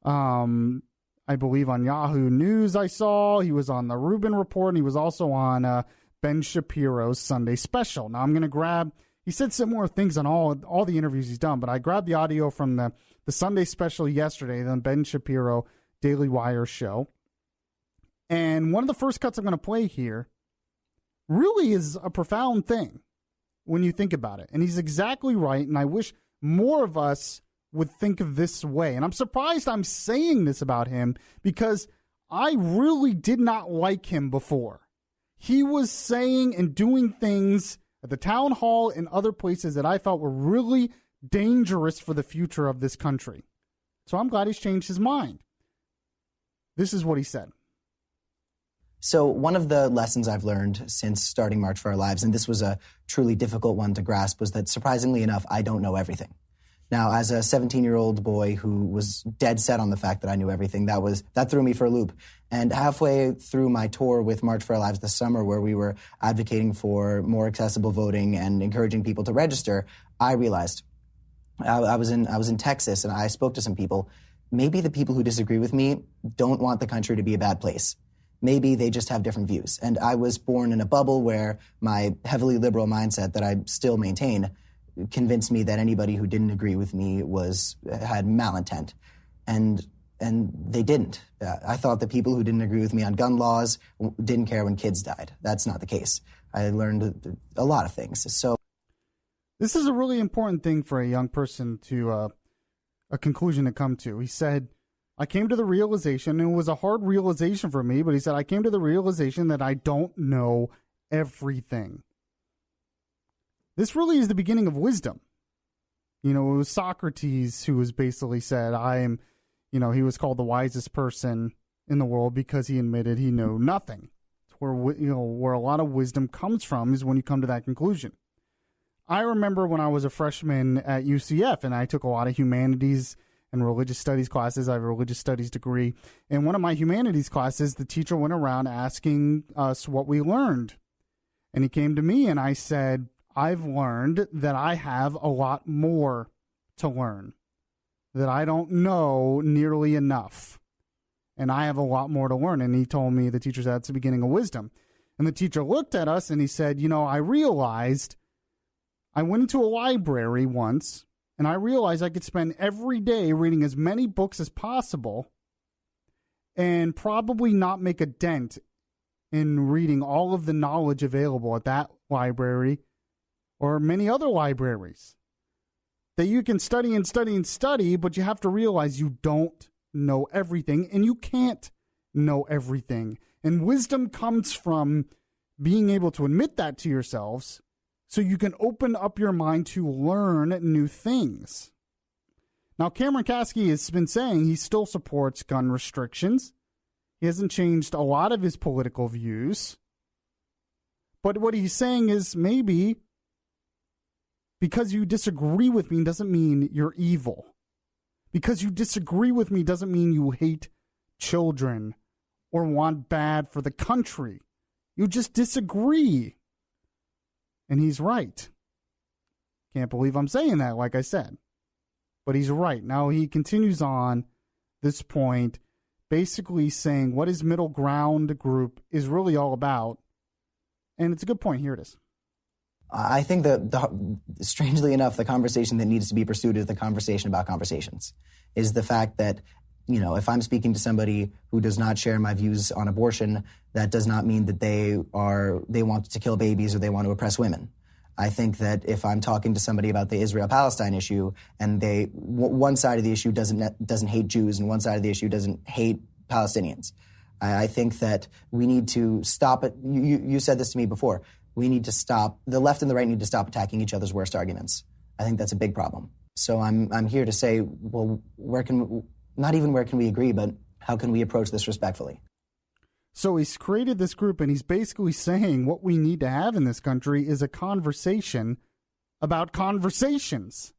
Speaker 2: I believe, on Yahoo News, I saw. He was on the Rubin Report, and he was also on Ben Shapiro's Sunday Special. Now, I'm going to he said similar things on all the interviews he's done, but I grabbed the audio from the Sunday Special yesterday, the Ben Shapiro Daily Wire show. And one of the first cuts I'm going to play here really is a profound thing when you think about it. And he's exactly right, and I wish more of us would think of this way. And I'm surprised I'm saying this about him because I really did not like him before. He was saying and doing things at the town hall and other places that I felt were really dangerous for the future of this country. So I'm glad he's changed his mind. This is what he said.
Speaker 9: So one of the lessons I've learned since starting March for Our Lives, and this was a truly difficult one to grasp, was that surprisingly enough, I don't know everything. Now, as a 17-year-old boy who was dead set on the fact that I knew everything, that threw me for a loop. And halfway through my tour with March for Our Lives this summer, where we were advocating for more accessible voting and encouraging people to register, I realized I was in Texas and I spoke to some people. Maybe the people who disagree with me don't want the country to be a bad place. Maybe they just have different views. And I was born in a bubble where my heavily liberal mindset that I still maintain convinced me that anybody who didn't agree with me had malintent. And they didn't. I thought that people who didn't agree with me on gun laws didn't care when kids died. That's not the case. I learned a lot of things. So
Speaker 2: this is a really important thing for a young person to a conclusion to come to. He said, I came to the realization, and it was a hard realization for me, but he said, I came to the realization that I don't know everything. This really is the beginning of wisdom. You know, it was Socrates who was basically said, he was called the wisest person in the world because he admitted he knew nothing. It's where a lot of wisdom comes from is when you come to that conclusion. I remember when I was a freshman at UCF and I took a lot of humanities and religious studies classes. I have a religious studies degree. In one of my humanities classes, the teacher went around asking us what we learned. And he came to me and I said, I've learned that I have a lot more to learn, that I don't know nearly enough, and I have a lot more to learn. And he told me, the teacher said, that's the beginning of wisdom. And the teacher looked at us and he said, I realized I went into a library once and I realized I could spend every day reading as many books as possible and probably not make a dent in reading all of the knowledge available at that library or many other libraries. That you can study and study and study, but you have to realize you don't know everything and you can't know everything. And wisdom comes from being able to admit that to yourselves so you can open up your mind to learn new things. Now, Cameron Kasky has been saying he still supports gun restrictions. He hasn't changed a lot of his political views. But what he's saying is maybe because you disagree with me doesn't mean you're evil. Because you disagree with me doesn't mean you hate children or want bad for the country. You just disagree. And he's right. Can't believe I'm saying that, like I said. But he's right. Now he continues on this point, basically saying what his middle ground group is really all about. And it's a good point. Here it is.
Speaker 9: I think that, strangely enough, the conversation that needs to be pursued is the conversation about conversations, is the fact that, you know, if I'm speaking to somebody who does not share my views on abortion, that does not mean that they want to kill babies or they want to oppress women. I think that if I'm talking to somebody about the Israel-Palestine issue and one side of the issue doesn't hate Jews and one side of the issue doesn't hate Palestinians, I think that we need to stop it. You said this to me before. We need to stop. The left and the right need to stop attacking each other's worst arguments. I think that's a big problem. So I'm here to say, well, not even where can we agree, but how can we approach this respectfully?
Speaker 2: So he's created this group, and he's basically saying what we need to have in this country is a conversation about conversations.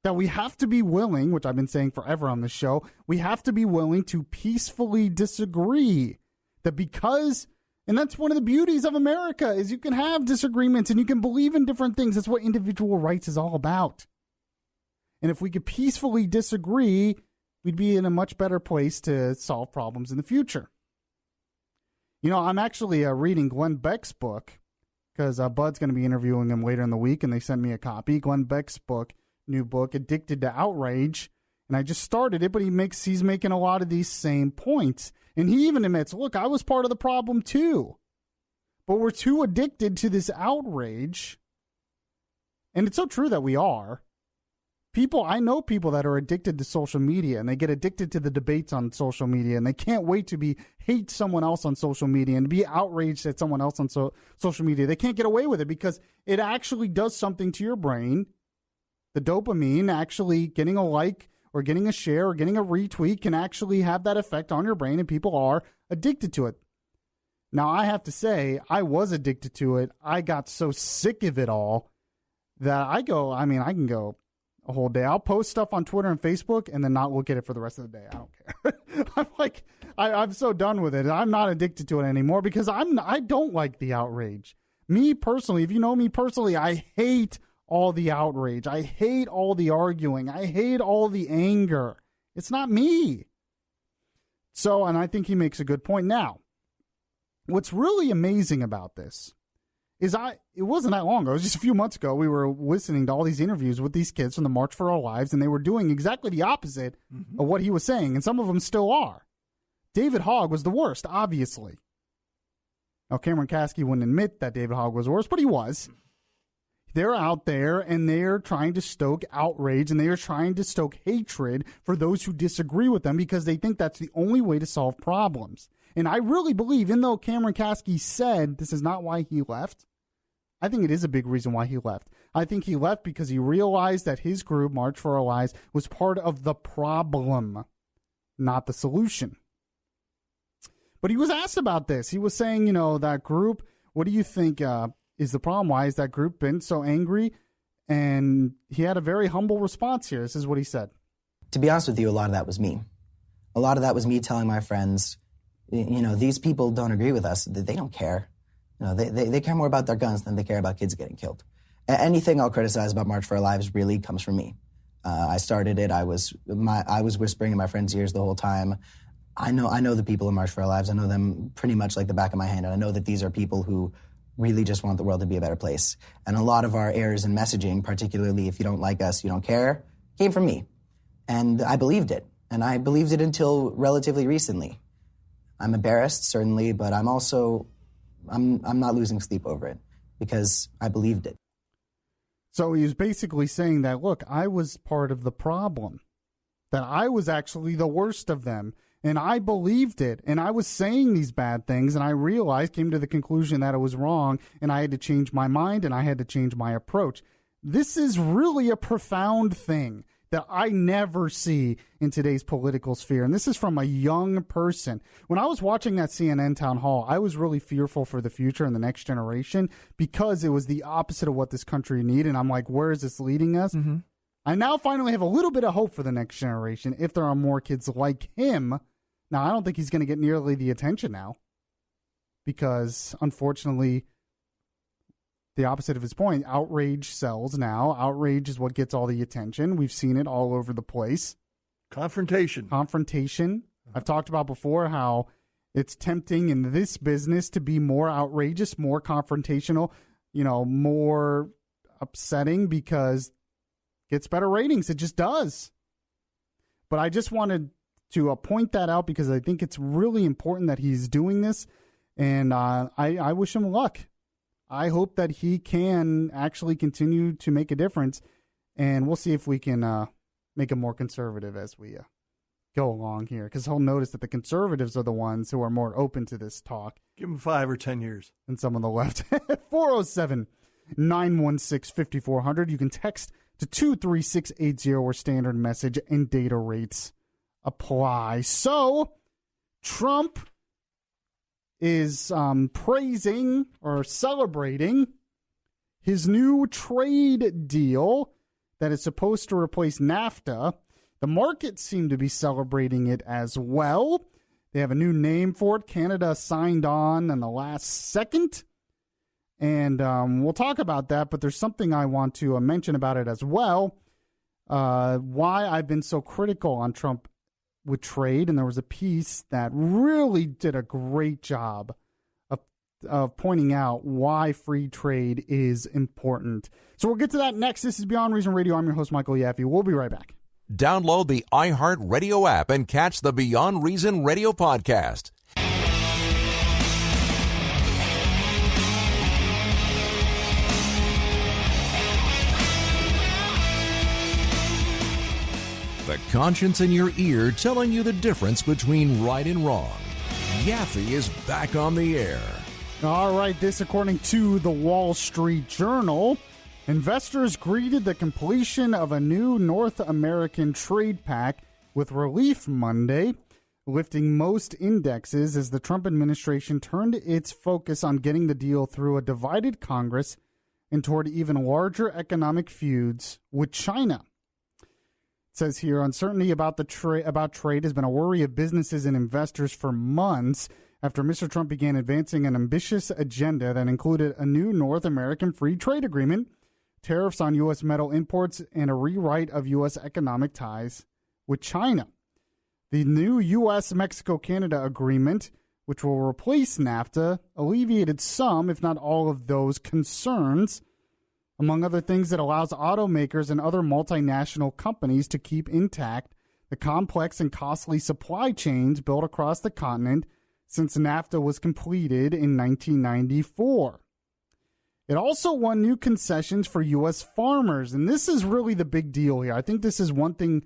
Speaker 2: That we have to be willing, which I've been saying forever on this show, we have to be willing to peacefully disagree. That because, and that's one of the beauties of America, is you can have disagreements and you can believe in different things. That's what individual rights is all about. And if we could peacefully disagree, we'd be in a much better place to solve problems in the future. You know, I'm actually reading Glenn Beck's book because Bud's going to be interviewing him later in the week, and they sent me a copy. Glenn Beck's book, new book, Addicted to Outrage. And I just started it, but he's making a lot of these same points. And he even admits, look, I was part of the problem too. But we're too addicted to this outrage. And it's so true that we are. I know people that are addicted to social media, and they get addicted to the debates on social media, and they can't wait to hate someone else on social media and be outraged at someone else on social media. They can't get away with it because it actually does something to your brain. The dopamine, actually getting a like or getting a share or getting a retweet, can actually have that effect on your brain, and people are addicted to it. Now, I have to say, I was addicted to it. I got so sick of it all that I can go a whole day. I'll post stuff on Twitter and Facebook and then not look at it for the rest of the day. I don't care. I'm so done with it. I'm not addicted to it anymore because I don't like the outrage. Me personally, if you know me personally, I hate all the outrage. I hate all the arguing. I hate all the anger. It's not me. So, and I think he makes a good point. Now, what's really amazing about this is it wasn't that long ago. It was just a few months ago. We were listening to all these interviews with these kids from the March for Our Lives, and they were doing exactly the opposite of what he was saying, and some of them still are. David Hogg was the worst, obviously. Now, Cameron Kasky wouldn't admit that David Hogg was the worst, but he was. They're out there, and they're trying to stoke outrage, and they are trying to stoke hatred for those who disagree with them because they think that's the only way to solve problems. And I really believe, even though Cameron Kasky said this is not why he left, I think it is a big reason why he left. I think he left because he realized that his group, March for Our Lives, was part of the problem, not the solution. But he was asked about this. He was saying, that group, what do you think is the problem? Why has that group been so angry? And he had a very humble response here. This is what he said.
Speaker 9: To be honest with you, a lot of that was me. A lot of that was me telling my friends, these people don't agree with us. They don't care. They care more about their guns than they care about kids getting killed. Anything I'll criticize about March for Our Lives really comes from me. I started it. I was whispering in my friends' ears the whole time. I know the people in March for Our Lives. I know them pretty much like the back of my hand. And I know that these are people who really just want the world to be a better place. And a lot of our errors in messaging, particularly if you don't like us, you don't care, came from me. And I believed it. And I believed it until relatively recently. I'm embarrassed, certainly, but I'm not losing sleep over it because I believed it.
Speaker 2: So he was basically saying that, look, I was part of the problem, that I was actually the worst of them, and I believed it, and I was saying these bad things, and I came to the conclusion that it was wrong, and I had to change my mind, and I had to change my approach. This is really a profound thing that I never see in today's political sphere. And this is from a young person. When I was watching that CNN town hall, I was really fearful for the future and the next generation because it was the opposite of what this country needed. And I'm like, where is this leading us? Mm-hmm. I now finally have a little bit of hope for the next generation if there are more kids like him. Now, I don't think he's going to get nearly the attention now because, unfortunately, the opposite of his point. Outrage sells now. Outrage is what gets all the attention. We've seen it all over the place.
Speaker 3: Confrontation.
Speaker 2: I've talked about before how it's tempting in this business to be more outrageous, more confrontational, more upsetting because it gets better ratings. It just does. But I just wanted to point that out because I think it's really important that he's doing this. And I wish him luck. I hope that he can actually continue to make a difference. And we'll see if we can make him more conservative as we go along here. Because he'll notice that the conservatives are the ones who are more open to this talk.
Speaker 3: Give him 5 or 10 years.
Speaker 2: Than some on the left. 407-916-5400. You can text to 23680 where standard message and data rates apply. So, Trump is praising or celebrating his new trade deal that is supposed to replace NAFTA. The markets seem to be celebrating it as well. They have a new name for it. Canada signed on in the last second. And we'll talk about that, but there's something I want to mention about it as well. Why I've been so critical on Trump with trade, and there was a piece that really did a great job of pointing out why free trade is important. So we'll get to that next. This is Beyond Reason Radio. I'm your host, Michael Yaffee. We'll be right back.
Speaker 4: Download the iHeart Radio app and catch the Beyond Reason Radio podcast. The conscience in your ear telling you the difference between right and wrong. Yaffee is back on the air.
Speaker 2: All right, this according to the Wall Street Journal. Investors greeted the completion of a new North American trade pact with relief Monday, lifting most indexes as the Trump administration turned its focus on getting the deal through a divided Congress and toward even larger economic feuds with China. It says here, uncertainty about trade has been a worry of businesses and investors for months after Mr. Trump began advancing an ambitious agenda that included a new North American free trade agreement, tariffs on U.S. metal imports, and a rewrite of U.S. economic ties with China. The new U.S.-Mexico-Canada agreement, which will replace NAFTA, alleviated some, if not all, of those concerns. Among other things, it allows automakers and other multinational companies to keep intact the complex and costly supply chains built across the continent since NAFTA was completed in 1994. It also won new concessions for U.S. farmers, and this is really the big deal here. I think this is one thing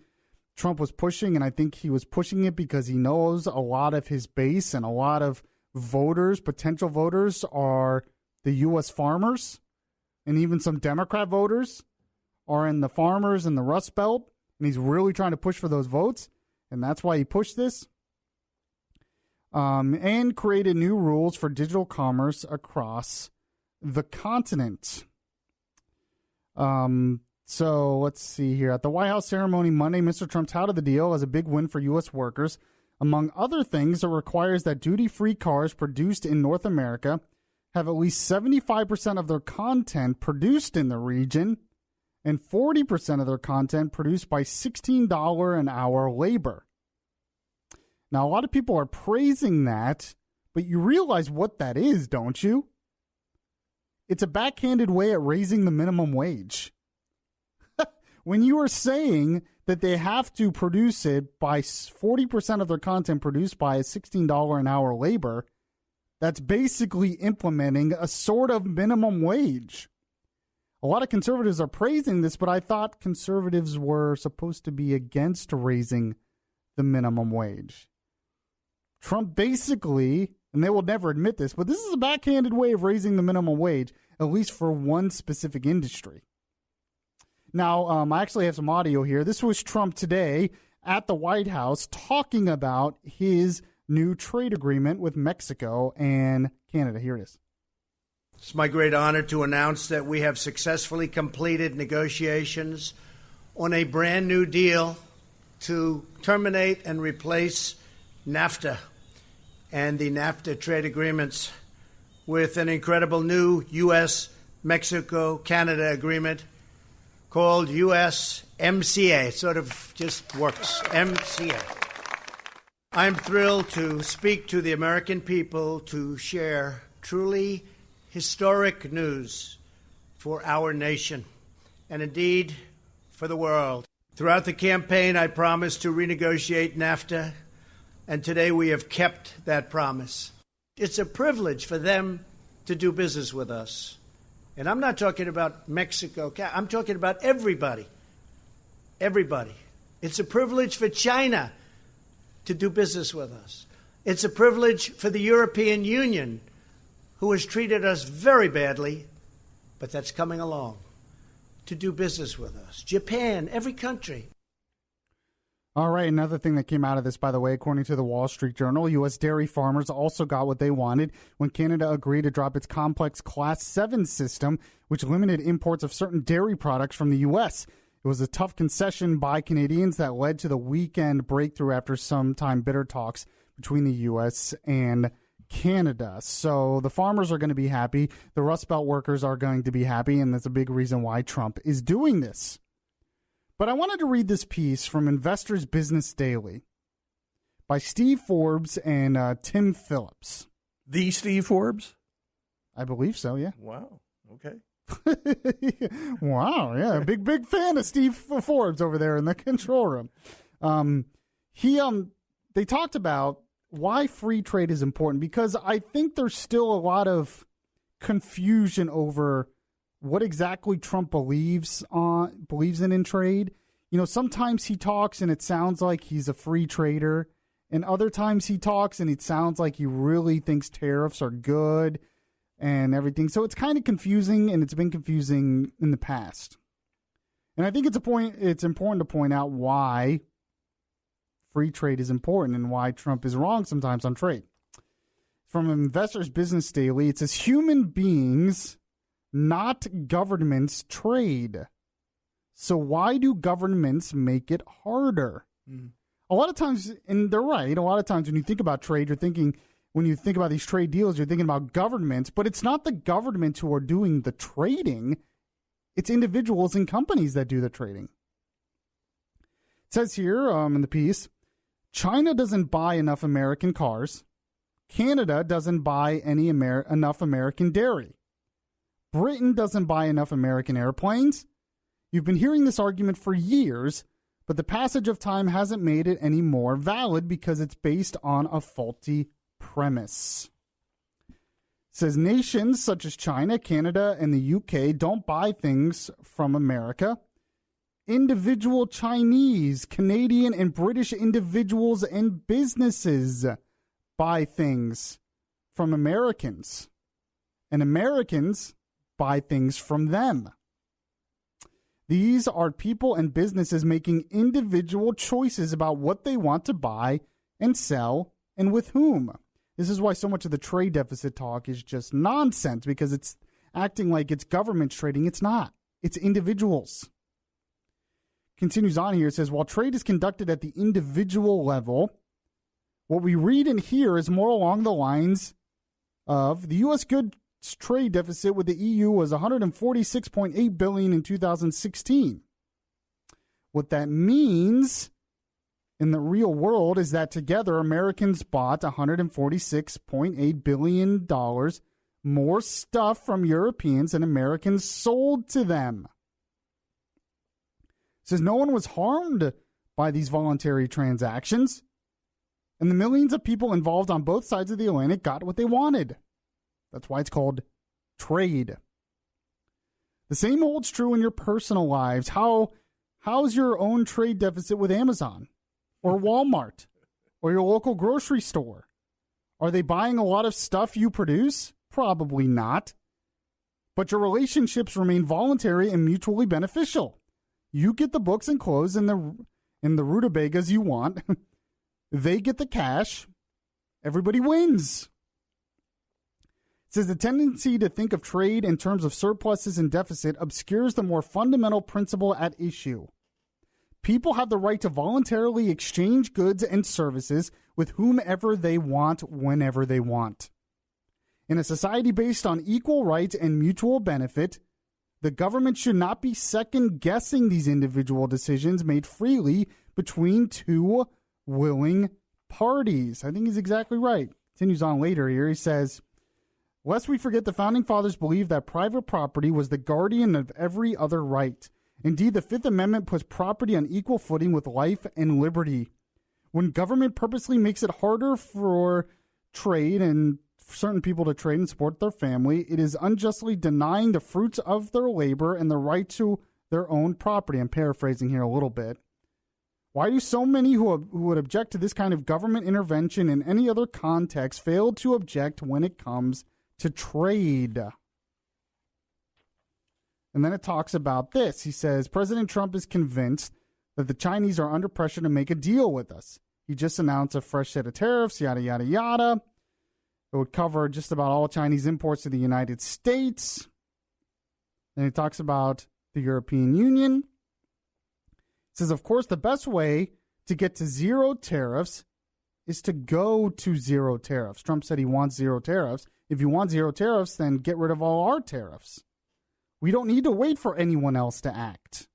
Speaker 2: Trump was pushing, and I think he was pushing it because he knows a lot of his base and a lot of voters, potential voters, are the U.S. farmers. And even some Democrat voters are in the farmers and the Rust Belt. And he's really trying to push for those votes. And that's why he pushed this. And created new rules for digital commerce across the continent. So let's see here. At the White House ceremony Monday, Mr. Trump touted the deal as a big win for U.S. workers. Among other things, it requires that duty-free cars produced in North America have at least 75% of their content produced in the region and 40% of their content produced by $16 an hour labor. Now, a lot of people are praising that, but you realize what that is, don't you? It's a backhanded way at raising the minimum wage. When you are saying that they have to produce it by 40% of their content produced by a $16 an hour labor, that's basically implementing a sort of minimum wage. A lot of conservatives are praising this, but I thought conservatives were supposed to be against raising the minimum wage. Trump basically, and they will never admit this, but this is a backhanded way of raising the minimum wage, at least for one specific industry. Now, I actually have some audio here. This was Trump today at the White House talking about his new trade agreement with Mexico and Canada. Here it is.
Speaker 10: It's my great honor to announce that we have successfully completed negotiations on a brand new deal to terminate and replace NAFTA and the NAFTA trade agreements with an incredible new U.S. Mexico-Canada agreement called USMCA. It sort of just works, MCA. I'm thrilled to speak to the American people to share truly historic news for our nation and indeed for the world. Throughout the campaign, I promised to renegotiate NAFTA, and today we have kept that promise. It's a privilege for them to do business with us. And I'm not talking about Mexico. I'm talking about everybody. Everybody. It's a privilege for China to do business with us. It's a privilege for the European Union, who has treated us very badly, but that's coming along, to do business with us. Japan, every country.
Speaker 2: All right, another thing that came out of this, by the way, according to the Wall Street Journal, U.S. dairy farmers also got what they wanted when Canada agreed to drop its complex Class 7 system, which limited imports of certain dairy products from the U.S. It was a tough concession by Canadians that led to the weekend breakthrough after some time bitter talks between the U.S. and Canada. So the farmers are going to be happy. The Rust Belt workers are going to be happy, and that's a big reason why Trump is doing this. But I wanted to read this piece from Investors Business Daily by Steve Forbes and Tim Phillips.
Speaker 3: The Steve Forbes?
Speaker 2: I believe so, yeah.
Speaker 3: Wow. Okay.
Speaker 2: Wow, yeah. Big fan of Steve Forbes over there in the control room. They talked about why free trade is important, because I think there's still a lot of confusion over what exactly Trump believes in trade. You know, sometimes he talks and it sounds like he's a free trader, and other times he talks and it sounds like he really thinks tariffs are good and everything. So it's kind of confusing, and it's been confusing in the past. And I think it's important to point out why free trade is important and why Trump is wrong sometimes on trade. From Investors Business Daily, it says human beings, not governments, trade. So why do governments make it harder? A lot of times, and they're right, a lot of times when you think about trade, when you think about these trade deals, you're thinking about governments, but it's not the governments who are doing the trading. It's individuals and companies that do the trading. It says here in the piece, China doesn't buy enough American cars. Canada doesn't buy enough American dairy. Britain doesn't buy enough American airplanes. You've been hearing this argument for years, but the passage of time hasn't made it any more valid because it's based on a faulty premise. It says nations such as China, Canada, and the UK don't buy things from America. Individual Chinese, Canadian, and British individuals and businesses buy things from Americans, and Americans buy things from them. These are people and businesses making individual choices about what they want to buy and sell and with whom. This is why so much of the trade deficit talk is just nonsense, because it's acting like it's government trading. It's not. It's individuals. Continues on here. It says, while trade is conducted at the individual level, what we read and hear is more along the lines of the U.S. goods trade deficit with the EU was $146.8 billion in 2016. What that means in the real world is that together Americans bought $146.8 billion more stuff from Europeans than Americans sold to them. It says no one was harmed by these voluntary transactions, and the millions of people involved on both sides of the Atlantic got what they wanted. That's why it's called trade. The same holds true in your personal lives. How's your own trade deficit with Amazon or Walmart or your local grocery store? Are they buying a lot of stuff you produce? Probably not. But your relationships remain voluntary and mutually beneficial. You get the books and clothes and the rutabagas you want. They get the cash. Everybody wins. It says the tendency to think of trade in terms of surpluses and deficit obscures the more fundamental principle at issue. People have the right to voluntarily exchange goods and services with whomever they want, whenever they want. In a society based on equal rights and mutual benefit, the government should not be second-guessing these individual decisions made freely between two willing parties. I think he's exactly right. Continues on later here. He says, lest we forget, the Founding Fathers believed that private property was the guardian of every other right. Indeed, the Fifth Amendment puts property on equal footing with life and liberty. When government purposely makes it harder for trade and for certain people to trade and support their family, it is unjustly denying the fruits of their labor and the right to their own property. I'm paraphrasing here a little bit. Why do so many who would object to this kind of government intervention in any other context fail to object when it comes to trade? And then it talks about this. He says, President Trump is convinced that the Chinese are under pressure to make a deal with us. He just announced a fresh set of tariffs, yada, yada, yada. It would cover just about all Chinese imports to the United States. Then he talks about the European Union. He says, of course, the best way to get to zero tariffs is to go to zero tariffs. Trump said he wants zero tariffs. If you want zero tariffs, then get rid of all our tariffs. We don't need to wait for anyone else to act.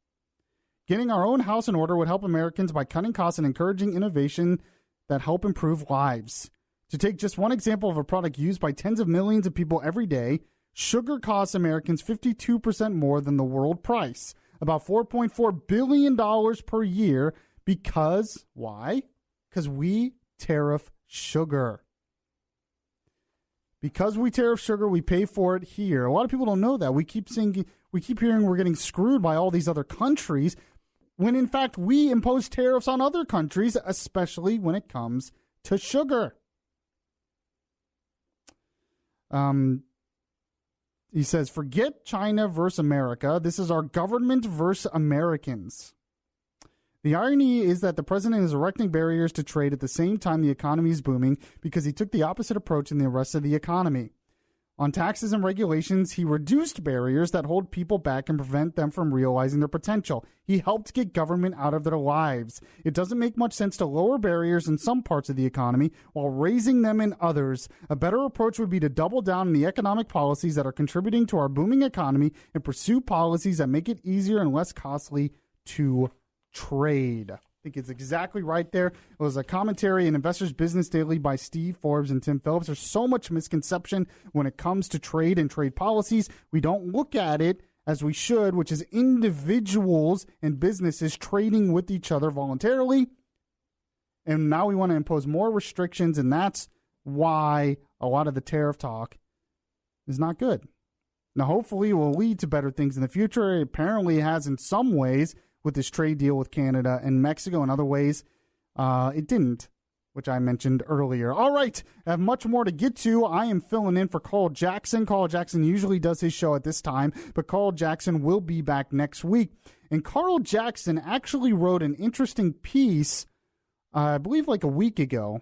Speaker 2: Getting our own house in order would help Americans by cutting costs and encouraging innovation that help improve lives. To take just one example of a product used by tens of millions of people every day, sugar costs Americans 52% more than the world price, about $4.4 billion per year, because, why? Because we tariff sugar. Because we tariff sugar, we pay for it here. A lot of people don't know that. We keep hearing we're getting screwed by all these other countries, when in fact we impose tariffs on other countries, especially when it comes to sugar. He says, forget China versus America. This is our government versus Americans. The irony is that the president is erecting barriers to trade at the same time the economy is booming because he took the opposite approach in the rest of the economy. On taxes and regulations, he reduced barriers that hold people back and prevent them from realizing their potential. He helped get government out of their lives. It doesn't make much sense to lower barriers in some parts of the economy while raising them in others. A better approach would be to double down on the economic policies that are contributing to our booming economy and pursue policies that make it easier and less costly to trade. I think it's exactly right there. It was a commentary in Investors Business Daily by Steve Forbes and Tim Phillips. There's so much misconception when it comes to trade and trade policies. We don't look at it as we should, which is individuals and businesses trading with each other voluntarily. And now we want to impose more restrictions, and that's why a lot of the tariff talk is not good. Now, hopefully it will lead to better things in the future. It apparently has in some ways, with this trade deal with Canada and Mexico. In other ways, it didn't, which I mentioned earlier. All right, I have much more to get to. I am filling in for Carl Jackson. Carl Jackson usually does his show at this time, but Carl Jackson will be back next week. And Carl Jackson actually wrote an interesting piece, I believe like a week ago,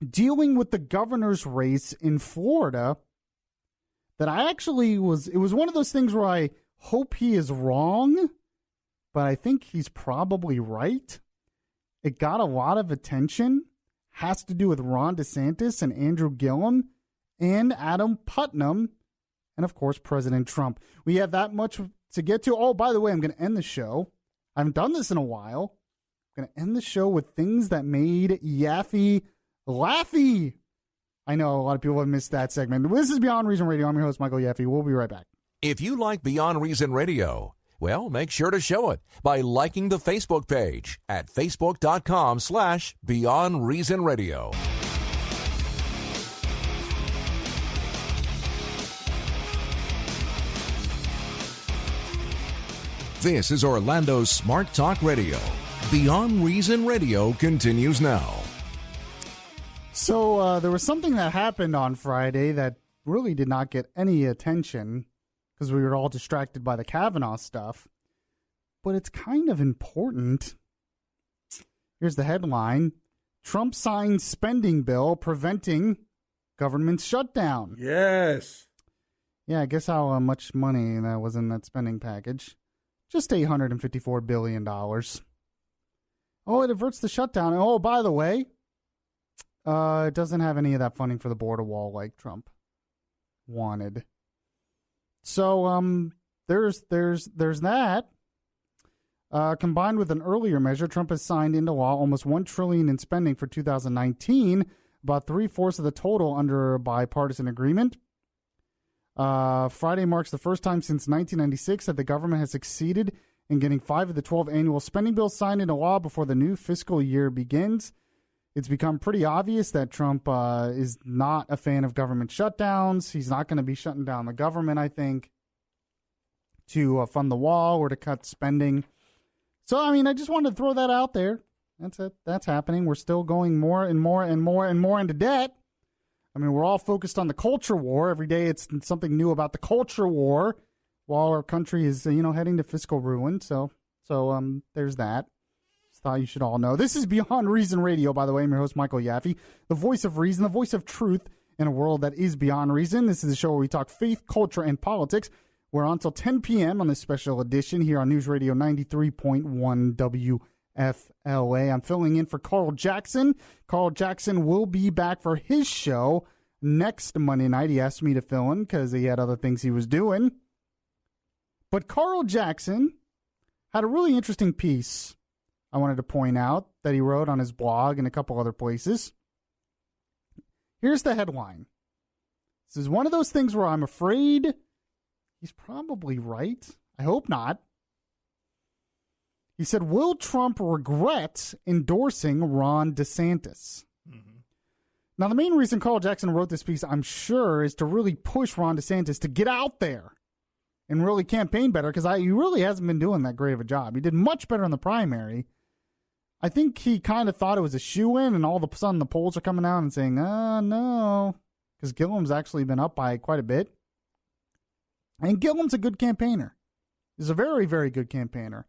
Speaker 2: dealing with the governor's race in Florida, that I actually it was one of those things where I hope he is wrong, but I think he's probably right. It got a lot of attention. Has to do with Ron DeSantis and Andrew Gillum and Adam Putnam and, of course, President Trump. We have that much to get to. Oh, by the way, I'm going to end the show. I haven't done this in a while. I'm going to end the show with things that made Yaffee laughy. I know a lot of people have missed that segment. This is Beyond Reason Radio. I'm your host, Michael Yaffee. We'll be right back.
Speaker 4: If you like Beyond Reason Radio, well, make sure to show it by liking the Facebook page at facebook.com/Beyond Reason Radio. This is Orlando's Smart Talk Radio. Beyond Reason Radio continues now.
Speaker 2: So there was something that happened on Friday that really did not get any attention, because we were all distracted by the Kavanaugh stuff. But it's kind of important. Here's the headline. Trump signs spending bill preventing government shutdown.
Speaker 3: Yes.
Speaker 2: Yeah, guess how much money that was in that spending package? Just $854 billion. Oh, it averts the shutdown. Oh, by the way, it doesn't have any of that funding for the border wall like Trump. wanted. So there's that. Combined with an earlier measure, Trump has signed into law almost $1 trillion in spending for 2019, about 3/4 of the total under a bipartisan agreement. Friday marks the first time since 1996 that the government has succeeded in getting 5 of the 12 annual spending bills signed into law before the new fiscal year begins. It's become pretty obvious that Trump is not a fan of government shutdowns. He's not going to be shutting down the government, I think, to fund the wall or to cut spending. So, I mean, I just wanted to throw that out there. That's it. That's happening. We're still going more and more and more and more into debt. I mean, we're all focused on the culture war. Every day it's something new about the culture war while our country is, heading to fiscal ruin. So there's that. Just thought you should all know. This is Beyond Reason Radio, by the way. I'm your host, Michael Yaffee, the voice of reason, the voice of truth in a world that is beyond reason. This is a show where we talk faith, culture, and politics. We're on until 10 p.m. on this special edition here on News Radio 93.1 WFLA. I'm filling in for Carl Jackson. Carl Jackson will be back for his show next Monday night. He asked me to fill in because he had other things he was doing. But Carl Jackson had a really interesting piece I wanted to point out that he wrote on his blog and a couple other places. Here's the headline. This is one of those things where I'm afraid he's probably right. I hope not. He said, will Trump regret endorsing Ron DeSantis? Mm-hmm. Now, the main reason Carl Jackson wrote this piece, I'm sure, is to really push Ron DeSantis to get out there and really campaign better, because he really hasn't been doing that great of a job. He did much better in the primary. I think he kind of thought it was a shoo-in, and all of a sudden the polls are coming out and saying, no, because Gilliam's actually been up by quite a bit. And Gilliam's a good campaigner. He's a very, very good campaigner.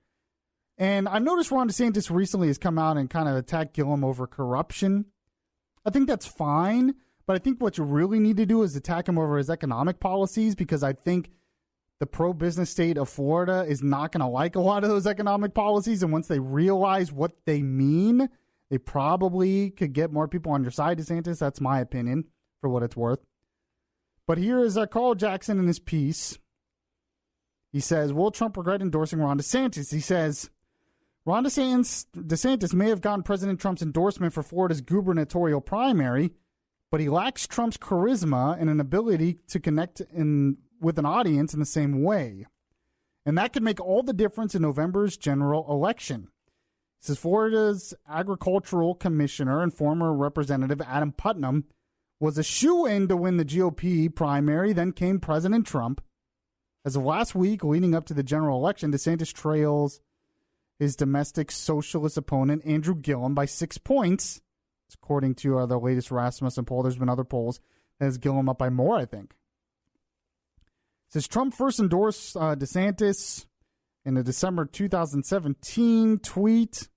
Speaker 2: And I've noticed Ron DeSantis recently has come out and kind of attacked Gilliam over corruption. I think that's fine, but I think what you really need to do is attack him over his economic policies, because I think the pro-business state of Florida is not going to like a lot of those economic policies, and once they realize what they mean, they probably could get more people on your side, DeSantis. That's my opinion, for what it's worth. But here is Carl Jackson in his piece. He says, will Trump regret endorsing Ron DeSantis? He says, Ron DeSantis may have gotten President Trump's endorsement for Florida's gubernatorial primary, but he lacks Trump's charisma and an ability to connect with an audience in the same way. And that could make all the difference in November's general election. He says Florida's agricultural commissioner and former Representative Adam Putnam was a shoo-in to win the GOP primary. Then came President Trump. As of last week, leading up to the general election, DeSantis trails his domestic socialist opponent, Andrew Gillum, by 6 points. It's according to the latest Rasmussen poll. There's been other polls that has Gillum up by more, I think. It says Trump first endorsed DeSantis in a December 2017 tweet.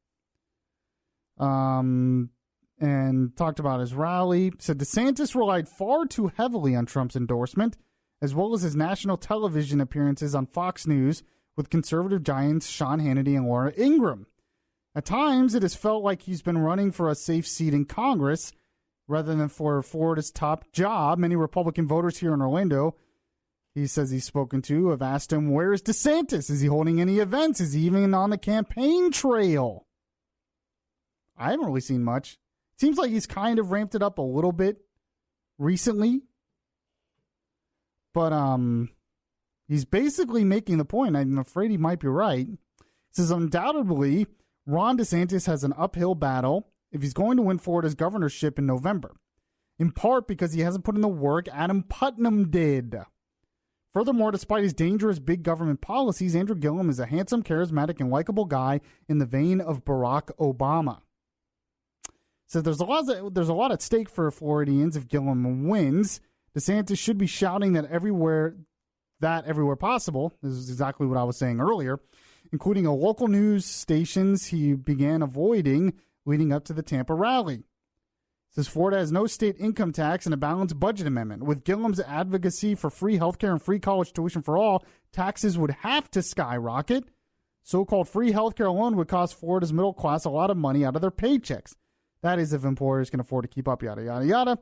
Speaker 2: And talked about his rally. Said DeSantis relied far too heavily on Trump's endorsement, as well as his national television appearances on Fox News with conservative giants Sean Hannity and Laura Ingraham. At times, it has felt like he's been running for a safe seat in Congress rather than for Florida's top job. Many Republican voters here in Orlando, he says he's spoken to, have asked him, where is DeSantis? Is he holding any events? Is he even on the campaign trail? I haven't really seen much. Seems like he's kind of ramped it up a little bit recently. But he's basically making the point. I'm afraid he might be right. He says, undoubtedly, Ron DeSantis has an uphill battle if he's going to win Florida's governorship in November, in part because he hasn't put in the work Adam Putnam did. Furthermore, despite his dangerous big government policies, Andrew Gillum is a handsome, charismatic, and likable guy in the vein of Barack Obama. So there's a lot at stake for Floridians if Gillum wins. DeSantis should be shouting that everywhere possible. This is exactly what I was saying earlier, including a local news stations he began avoiding leading up to the Tampa rally. It says Florida has no state income tax and a balanced budget amendment. With Gillum's advocacy for free healthcare and free college tuition for all, taxes would have to skyrocket. So-called free healthcare alone would cost Florida's middle class a lot of money out of their paychecks. That is if employers can afford to keep up, yada, yada, yada.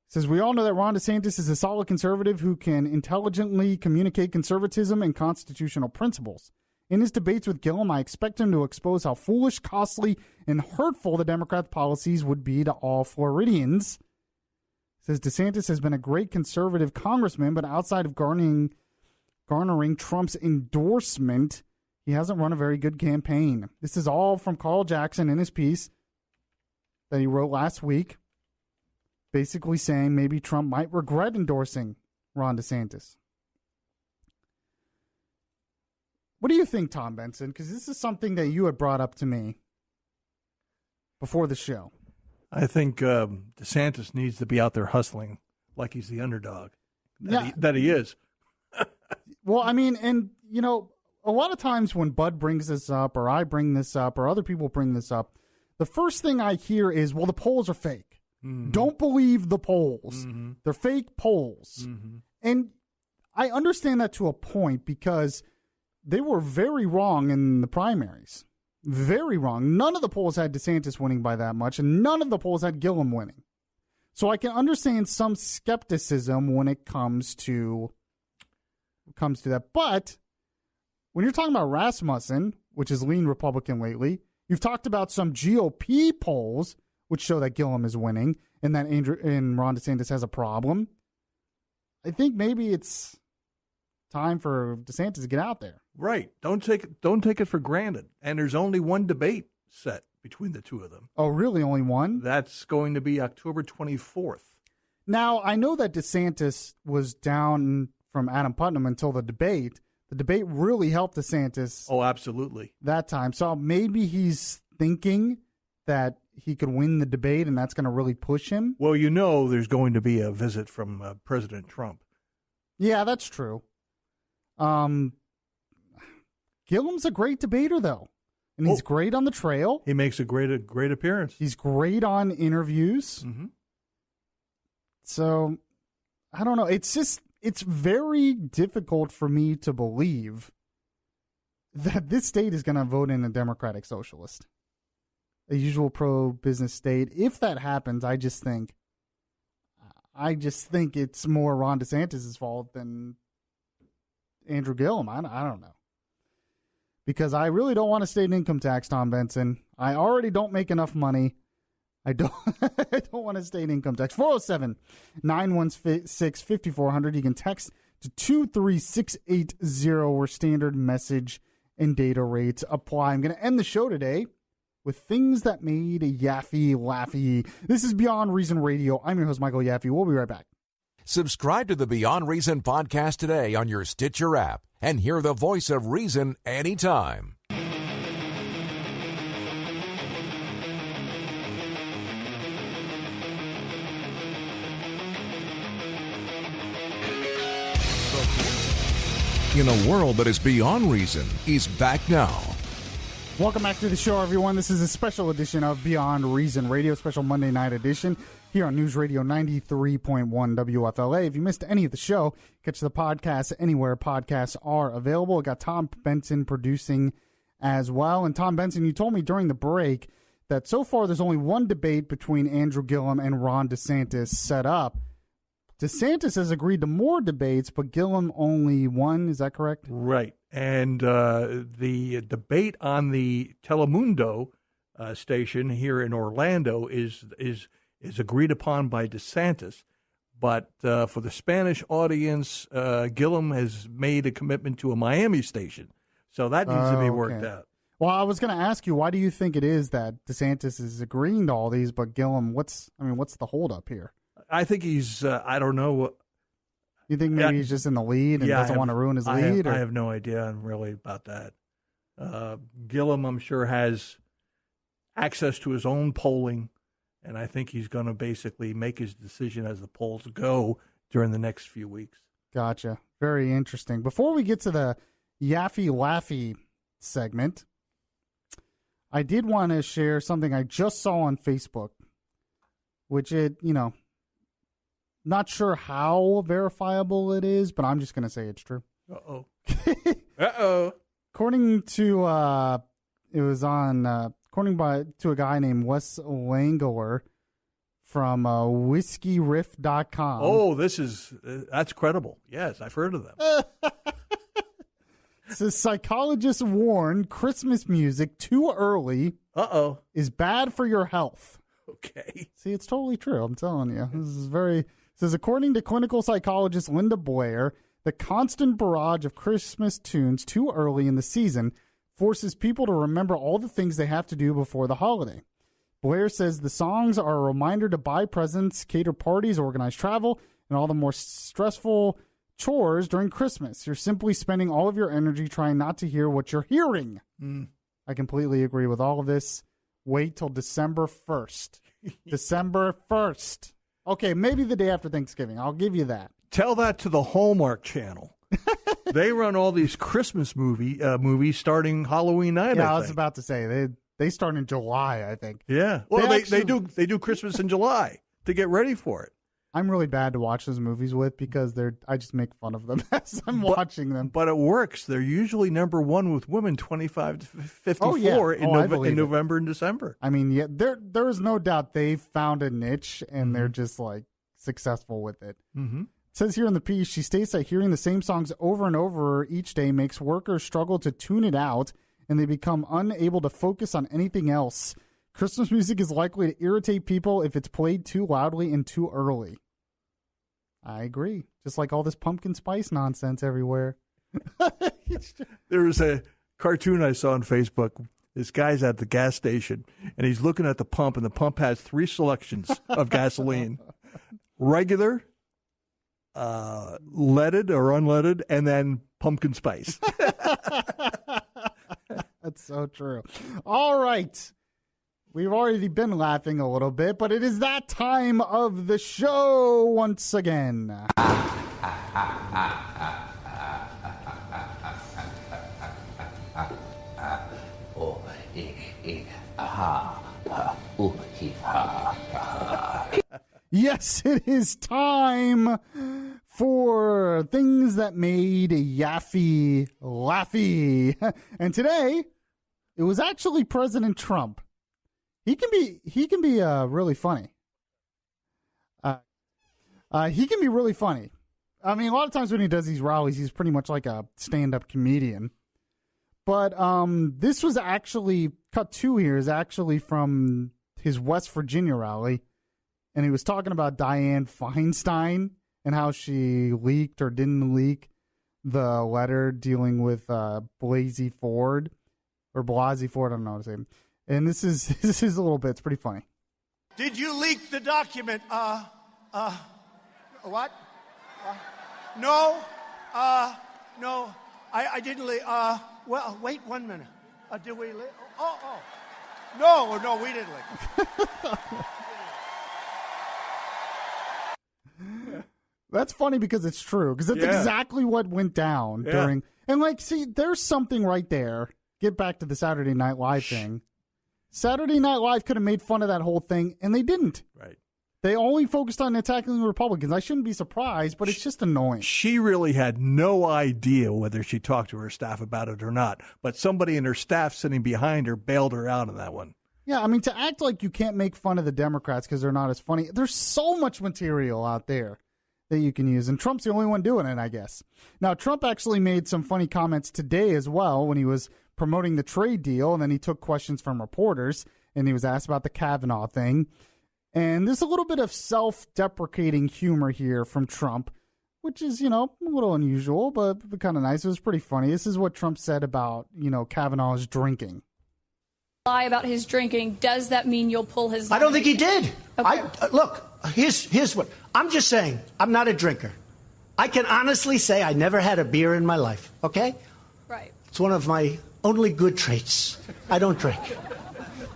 Speaker 2: Says, we all know that Ron DeSantis is a solid conservative who can intelligently communicate conservatism and constitutional principles. In his debates with Gillum, I expect him to expose how foolish, costly, and hurtful the Democrats' policies would be to all Floridians. Says DeSantis has been a great conservative congressman, but outside of garnering Trump's endorsement, he hasn't run a very good campaign. This is all from Carl Jackson in his piece that he wrote last week, basically saying maybe Trump might regret endorsing Ron DeSantis. What do you think, Tom Benson? Because this is something that you had brought up to me before the show.
Speaker 3: I think DeSantis needs to be out there hustling like he's the underdog that he is.
Speaker 2: Well, I mean, and, you know, a lot of times when Bud brings this up or I bring this up or other people bring this up, the first thing I hear is, well, the polls are fake. Mm-hmm. Don't believe the polls. Mm-hmm. They're fake polls. Mm-hmm. And I understand that to a point because they were very wrong in the primaries. Very wrong. None of the polls had DeSantis winning by that much, and none of the polls had Gillum winning. So I can understand some skepticism when it comes to that. But when you're talking about Rasmussen, which is lean Republican lately, you've talked about some GOP polls which show that Gillum is winning and that Ron DeSantis has a problem. I think maybe it's time for DeSantis to get out there.
Speaker 3: Right. Don't take it for granted. And there's only one debate set between the two of them.
Speaker 2: Oh, really? Only one?
Speaker 3: That's going to be October 24th.
Speaker 2: Now, I know that DeSantis was down from Adam Putnam until the debate. The debate really helped DeSantis.
Speaker 3: Oh, absolutely.
Speaker 2: That time. So maybe he's thinking that he could win the debate and that's going to really push him.
Speaker 3: Well, you know there's going to be a visit from President Trump.
Speaker 2: Yeah, that's true. Gillum's a great debater, though. And he's great on the trail.
Speaker 3: He makes a great appearance.
Speaker 2: He's great on interviews. Mm-hmm. So, I don't know. It's very difficult for me to believe that this state is going to vote in a Democratic Socialist, a usual pro-business state. If that happens, I just think it's more Ron DeSantis' fault than Andrew Gillum. I don't know. Because I really don't want a state income tax, Tom Benson. I already don't make enough money. I don't want a state income tax. 407-916-5400. You can text to 23680 where standard message and data rates apply. I'm going to end the show today with things that made Yaffee laughy. This is Beyond Reason Radio. I'm your host, Michael Yaffee. We'll be right back.
Speaker 4: Subscribe to the Beyond Reason podcast today on your Stitcher app and hear the voice of reason anytime. In a world that is beyond reason, he's back now.
Speaker 2: Welcome back to the show, everyone. This is a special edition of Beyond Reason Radio, special Monday night edition here on News Radio 93.1 WFLA. If you missed any of the show, catch the podcast anywhere podcasts are available. I got Tom Benson producing as well. And Tom Benson, you told me during the break that so far there's only one debate between Andrew Gillum and Ron DeSantis set up. DeSantis has agreed to more debates, but Gillum only one. Is that correct?
Speaker 3: Right. And the debate on the Telemundo station here in Orlando is agreed upon by DeSantis. But for the Spanish audience, Gillum has made a commitment to a Miami station. So that needs to be worked out.
Speaker 2: Well, I was going to ask you, why do you think it is that DeSantis is agreeing to all these, but Gillum, what's the holdup here?
Speaker 3: I think he's, I don't know.
Speaker 2: You think maybe he's just in the lead and doesn't want to ruin his lead?
Speaker 3: I have no idea really about that. Gillum, I'm sure, has access to his own polling, and I think he's going to basically make his decision as the polls go during the next few weeks.
Speaker 2: Gotcha. Very interesting. Before we get to the Yaffee Laffy segment, I did want to share something I just saw on Facebook, which not sure how verifiable it is, but I'm just going to say it's true.
Speaker 3: Uh-oh. Uh-oh.
Speaker 2: According to, according to a guy named Wes Langler from whiskeyriff.com.
Speaker 3: Oh, that's credible. Yes, I've heard of them.
Speaker 2: It says psychologists warn Christmas music too early is bad for your health.
Speaker 3: Okay.
Speaker 2: See, it's totally true. I'm telling you. This is it says, according to clinical psychologist Linda Blair, the constant barrage of Christmas tunes too early in the season forces people to remember all the things they have to do before the holiday. Blair says the songs are a reminder to buy presents, cater parties, organize travel, and all the more stressful chores during Christmas. You're simply spending all of your energy trying not to hear what you're hearing. I completely agree with all of this. Wait till December 1st. December 1st. Okay, maybe the day after Thanksgiving. I'll give you that.
Speaker 3: Tell that to the Hallmark Channel. They run all these Christmas movies starting Halloween night.
Speaker 2: Yeah, I was about to say they start in July, I think.
Speaker 3: Yeah. Well, they do Christmas in July to get ready for it.
Speaker 2: I'm really bad to watch those movies with because I just make fun of them as I'm watching them.
Speaker 3: But it works. They're usually number one with women 25 to 54 in November and December.
Speaker 2: I mean, yeah, there is no doubt they've found a niche and they're just like successful with it. Mm-hmm. It says here in the piece, she states that hearing the same songs over and over each day makes workers struggle to tune it out and they become unable to focus on anything else. Christmas music is likely to irritate people if it's played too loudly and too early. I agree. Just like all this pumpkin spice nonsense everywhere.
Speaker 3: There was a cartoon I saw on Facebook. This guy's at the gas station, and he's looking at the pump, and the pump has 3 selections of gasoline. Regular, leaded or unleaded, and then pumpkin spice.
Speaker 2: That's so true. All right. We've already been laughing a little bit, but it is that time of the show once again. Yes, it is time for things that made Yaffee laughy. And today, it was actually President Trump. He can be really funny. He can be really funny. I mean, a lot of times when he does these rallies, he's pretty much like a stand-up comedian. But this was actually, cut 2 here, is actually from his West Virginia rally. And he was talking about Dianne Feinstein and how she leaked or didn't leak the letter dealing with Blasey Ford. Or Blasey Ford, I don't know how to say. And this is a little bit. It's pretty funny.
Speaker 10: Did you leak the document? What? No. No. I didn't leak. Well, wait 1 minute. Did we leak? Oh. No, we didn't leak.
Speaker 2: That's funny because it's true. Because that's exactly what went down during. And like, see, there's something right there. Get back to the Saturday Night Live thing. Saturday Night Live could have made fun of that whole thing, and they didn't.
Speaker 3: Right.
Speaker 2: They only focused on attacking the Republicans. I shouldn't be surprised, but it's just annoying.
Speaker 3: She really had no idea whether she talked to her staff about it or not, but somebody in her staff sitting behind her bailed her out on that one.
Speaker 2: Yeah, I mean, to act like you can't make fun of the Democrats because they're not as funny, there's so much material out there that you can use, and Trump's the only one doing it, I guess. Now, Trump actually made some funny comments today as well when he was promoting the trade deal, and then he took questions from reporters, and he was asked about the Kavanaugh thing. And there's a little bit of self-deprecating humor here from Trump, which is, a little unusual, but kind of nice. It was pretty funny. This is what Trump said about, Kavanaugh's drinking.
Speaker 11: Lie about his drinking. Does that mean you'll pull his?
Speaker 10: I don't think he did.
Speaker 11: Okay.
Speaker 10: Look, here's what I'm just saying. I'm not a drinker. I can honestly say I never had a beer in my life. Okay.
Speaker 11: Right.
Speaker 10: It's one of my only good traits. I don't drink.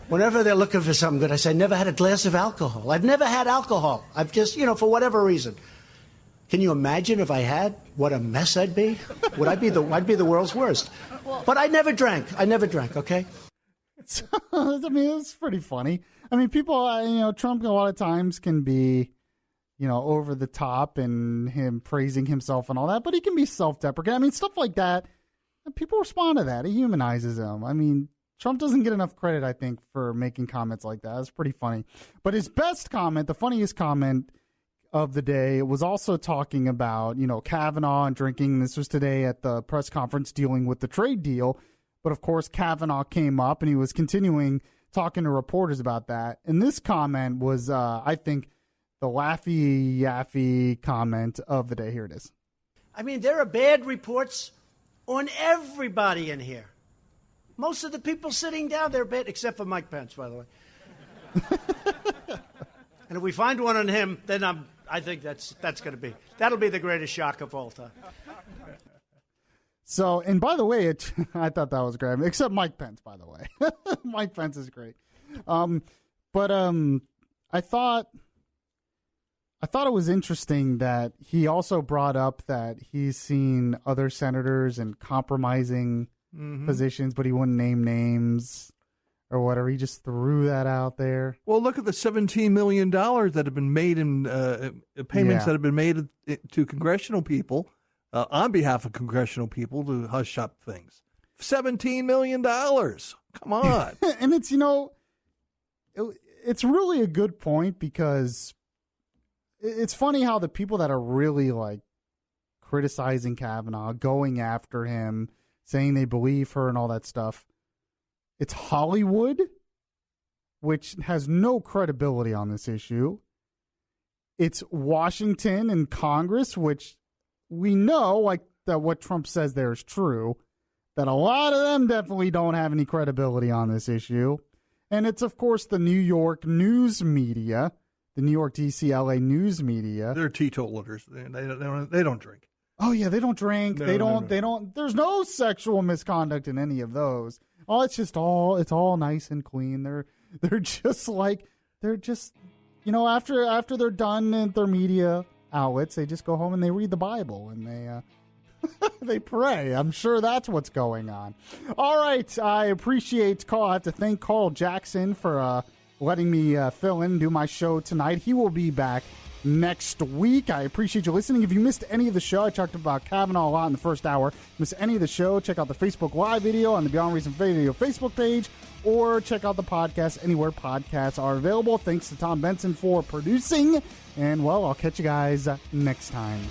Speaker 10: Whenever they're looking for something good, I say, I never had a glass of alcohol. I've never had alcohol. I've just, for whatever reason. Can you imagine if I had, what a mess I'd be? I'd be the world's worst. Well, but I never drank, okay?
Speaker 2: So, I mean, it's pretty funny. I mean, people, Trump a lot of times can be, over the top and him praising himself and all that, but he can be self-deprecating. I mean, stuff like that, people respond to that. It humanizes him. I mean, Trump doesn't get enough credit, I think, for making comments like that. That's pretty funny. But his best comment, the funniest comment of the day, was also talking about, Kavanaugh and drinking. This was today at the press conference dealing with the trade deal. But, of course, Kavanaugh came up and he was continuing talking to reporters about that. And this comment was, I think, the Yaffee comment of the day. Here it is.
Speaker 10: I mean, there are bad reports on everybody in here. Most of the people sitting down there bad, except for Mike Pence, by the way. And if we find one on him, then I think that'll be the greatest shock of all time.
Speaker 2: So, and by the way, I thought that was great, except Mike Pence, by the way. Mike Pence is great. But I thought it was interesting that he also brought up that he's seen other senators in compromising positions, but he wouldn't name names or whatever. He just threw that out there.
Speaker 3: Well, look at the $17 million that have been made in payments that have been made to congressional people on behalf of congressional people to hush up things. $17 million. Come on.
Speaker 2: And it's, it's really a good point, because it's funny how the people that are really like criticizing Kavanaugh, going after him, saying they believe her and all that stuff, it's Hollywood, which has no credibility on this issue. It's Washington and Congress, which we know, like, that what Trump says there is true, that a lot of them definitely don't have any credibility on this issue. And it's, of course, the New York news media, the New York, D.C., L.A. news media.
Speaker 3: They're teetotalers. They don't drink.
Speaker 2: Oh, yeah, they don't drink.
Speaker 3: No,
Speaker 2: they
Speaker 3: no.
Speaker 2: don't. There's no sexual misconduct in any of those. Oh, it's all nice and clean. They're just after they're done at their media outlets, they just go home and they read the Bible and they they pray. I'm sure that's what's going on. All right, I appreciate Carl. I have to thank Carl Jackson for letting me fill in and do my show tonight. He will be back next week. I appreciate you listening. If you missed any of the show, I talked about Kavanaugh a lot in the first hour. Miss any of the show, check out the Facebook Live video on the Beyond Reason Radio Facebook page, or check out the podcast anywhere podcasts are available. Thanks to Tom Benson for producing, and, well, I'll catch you guys next time.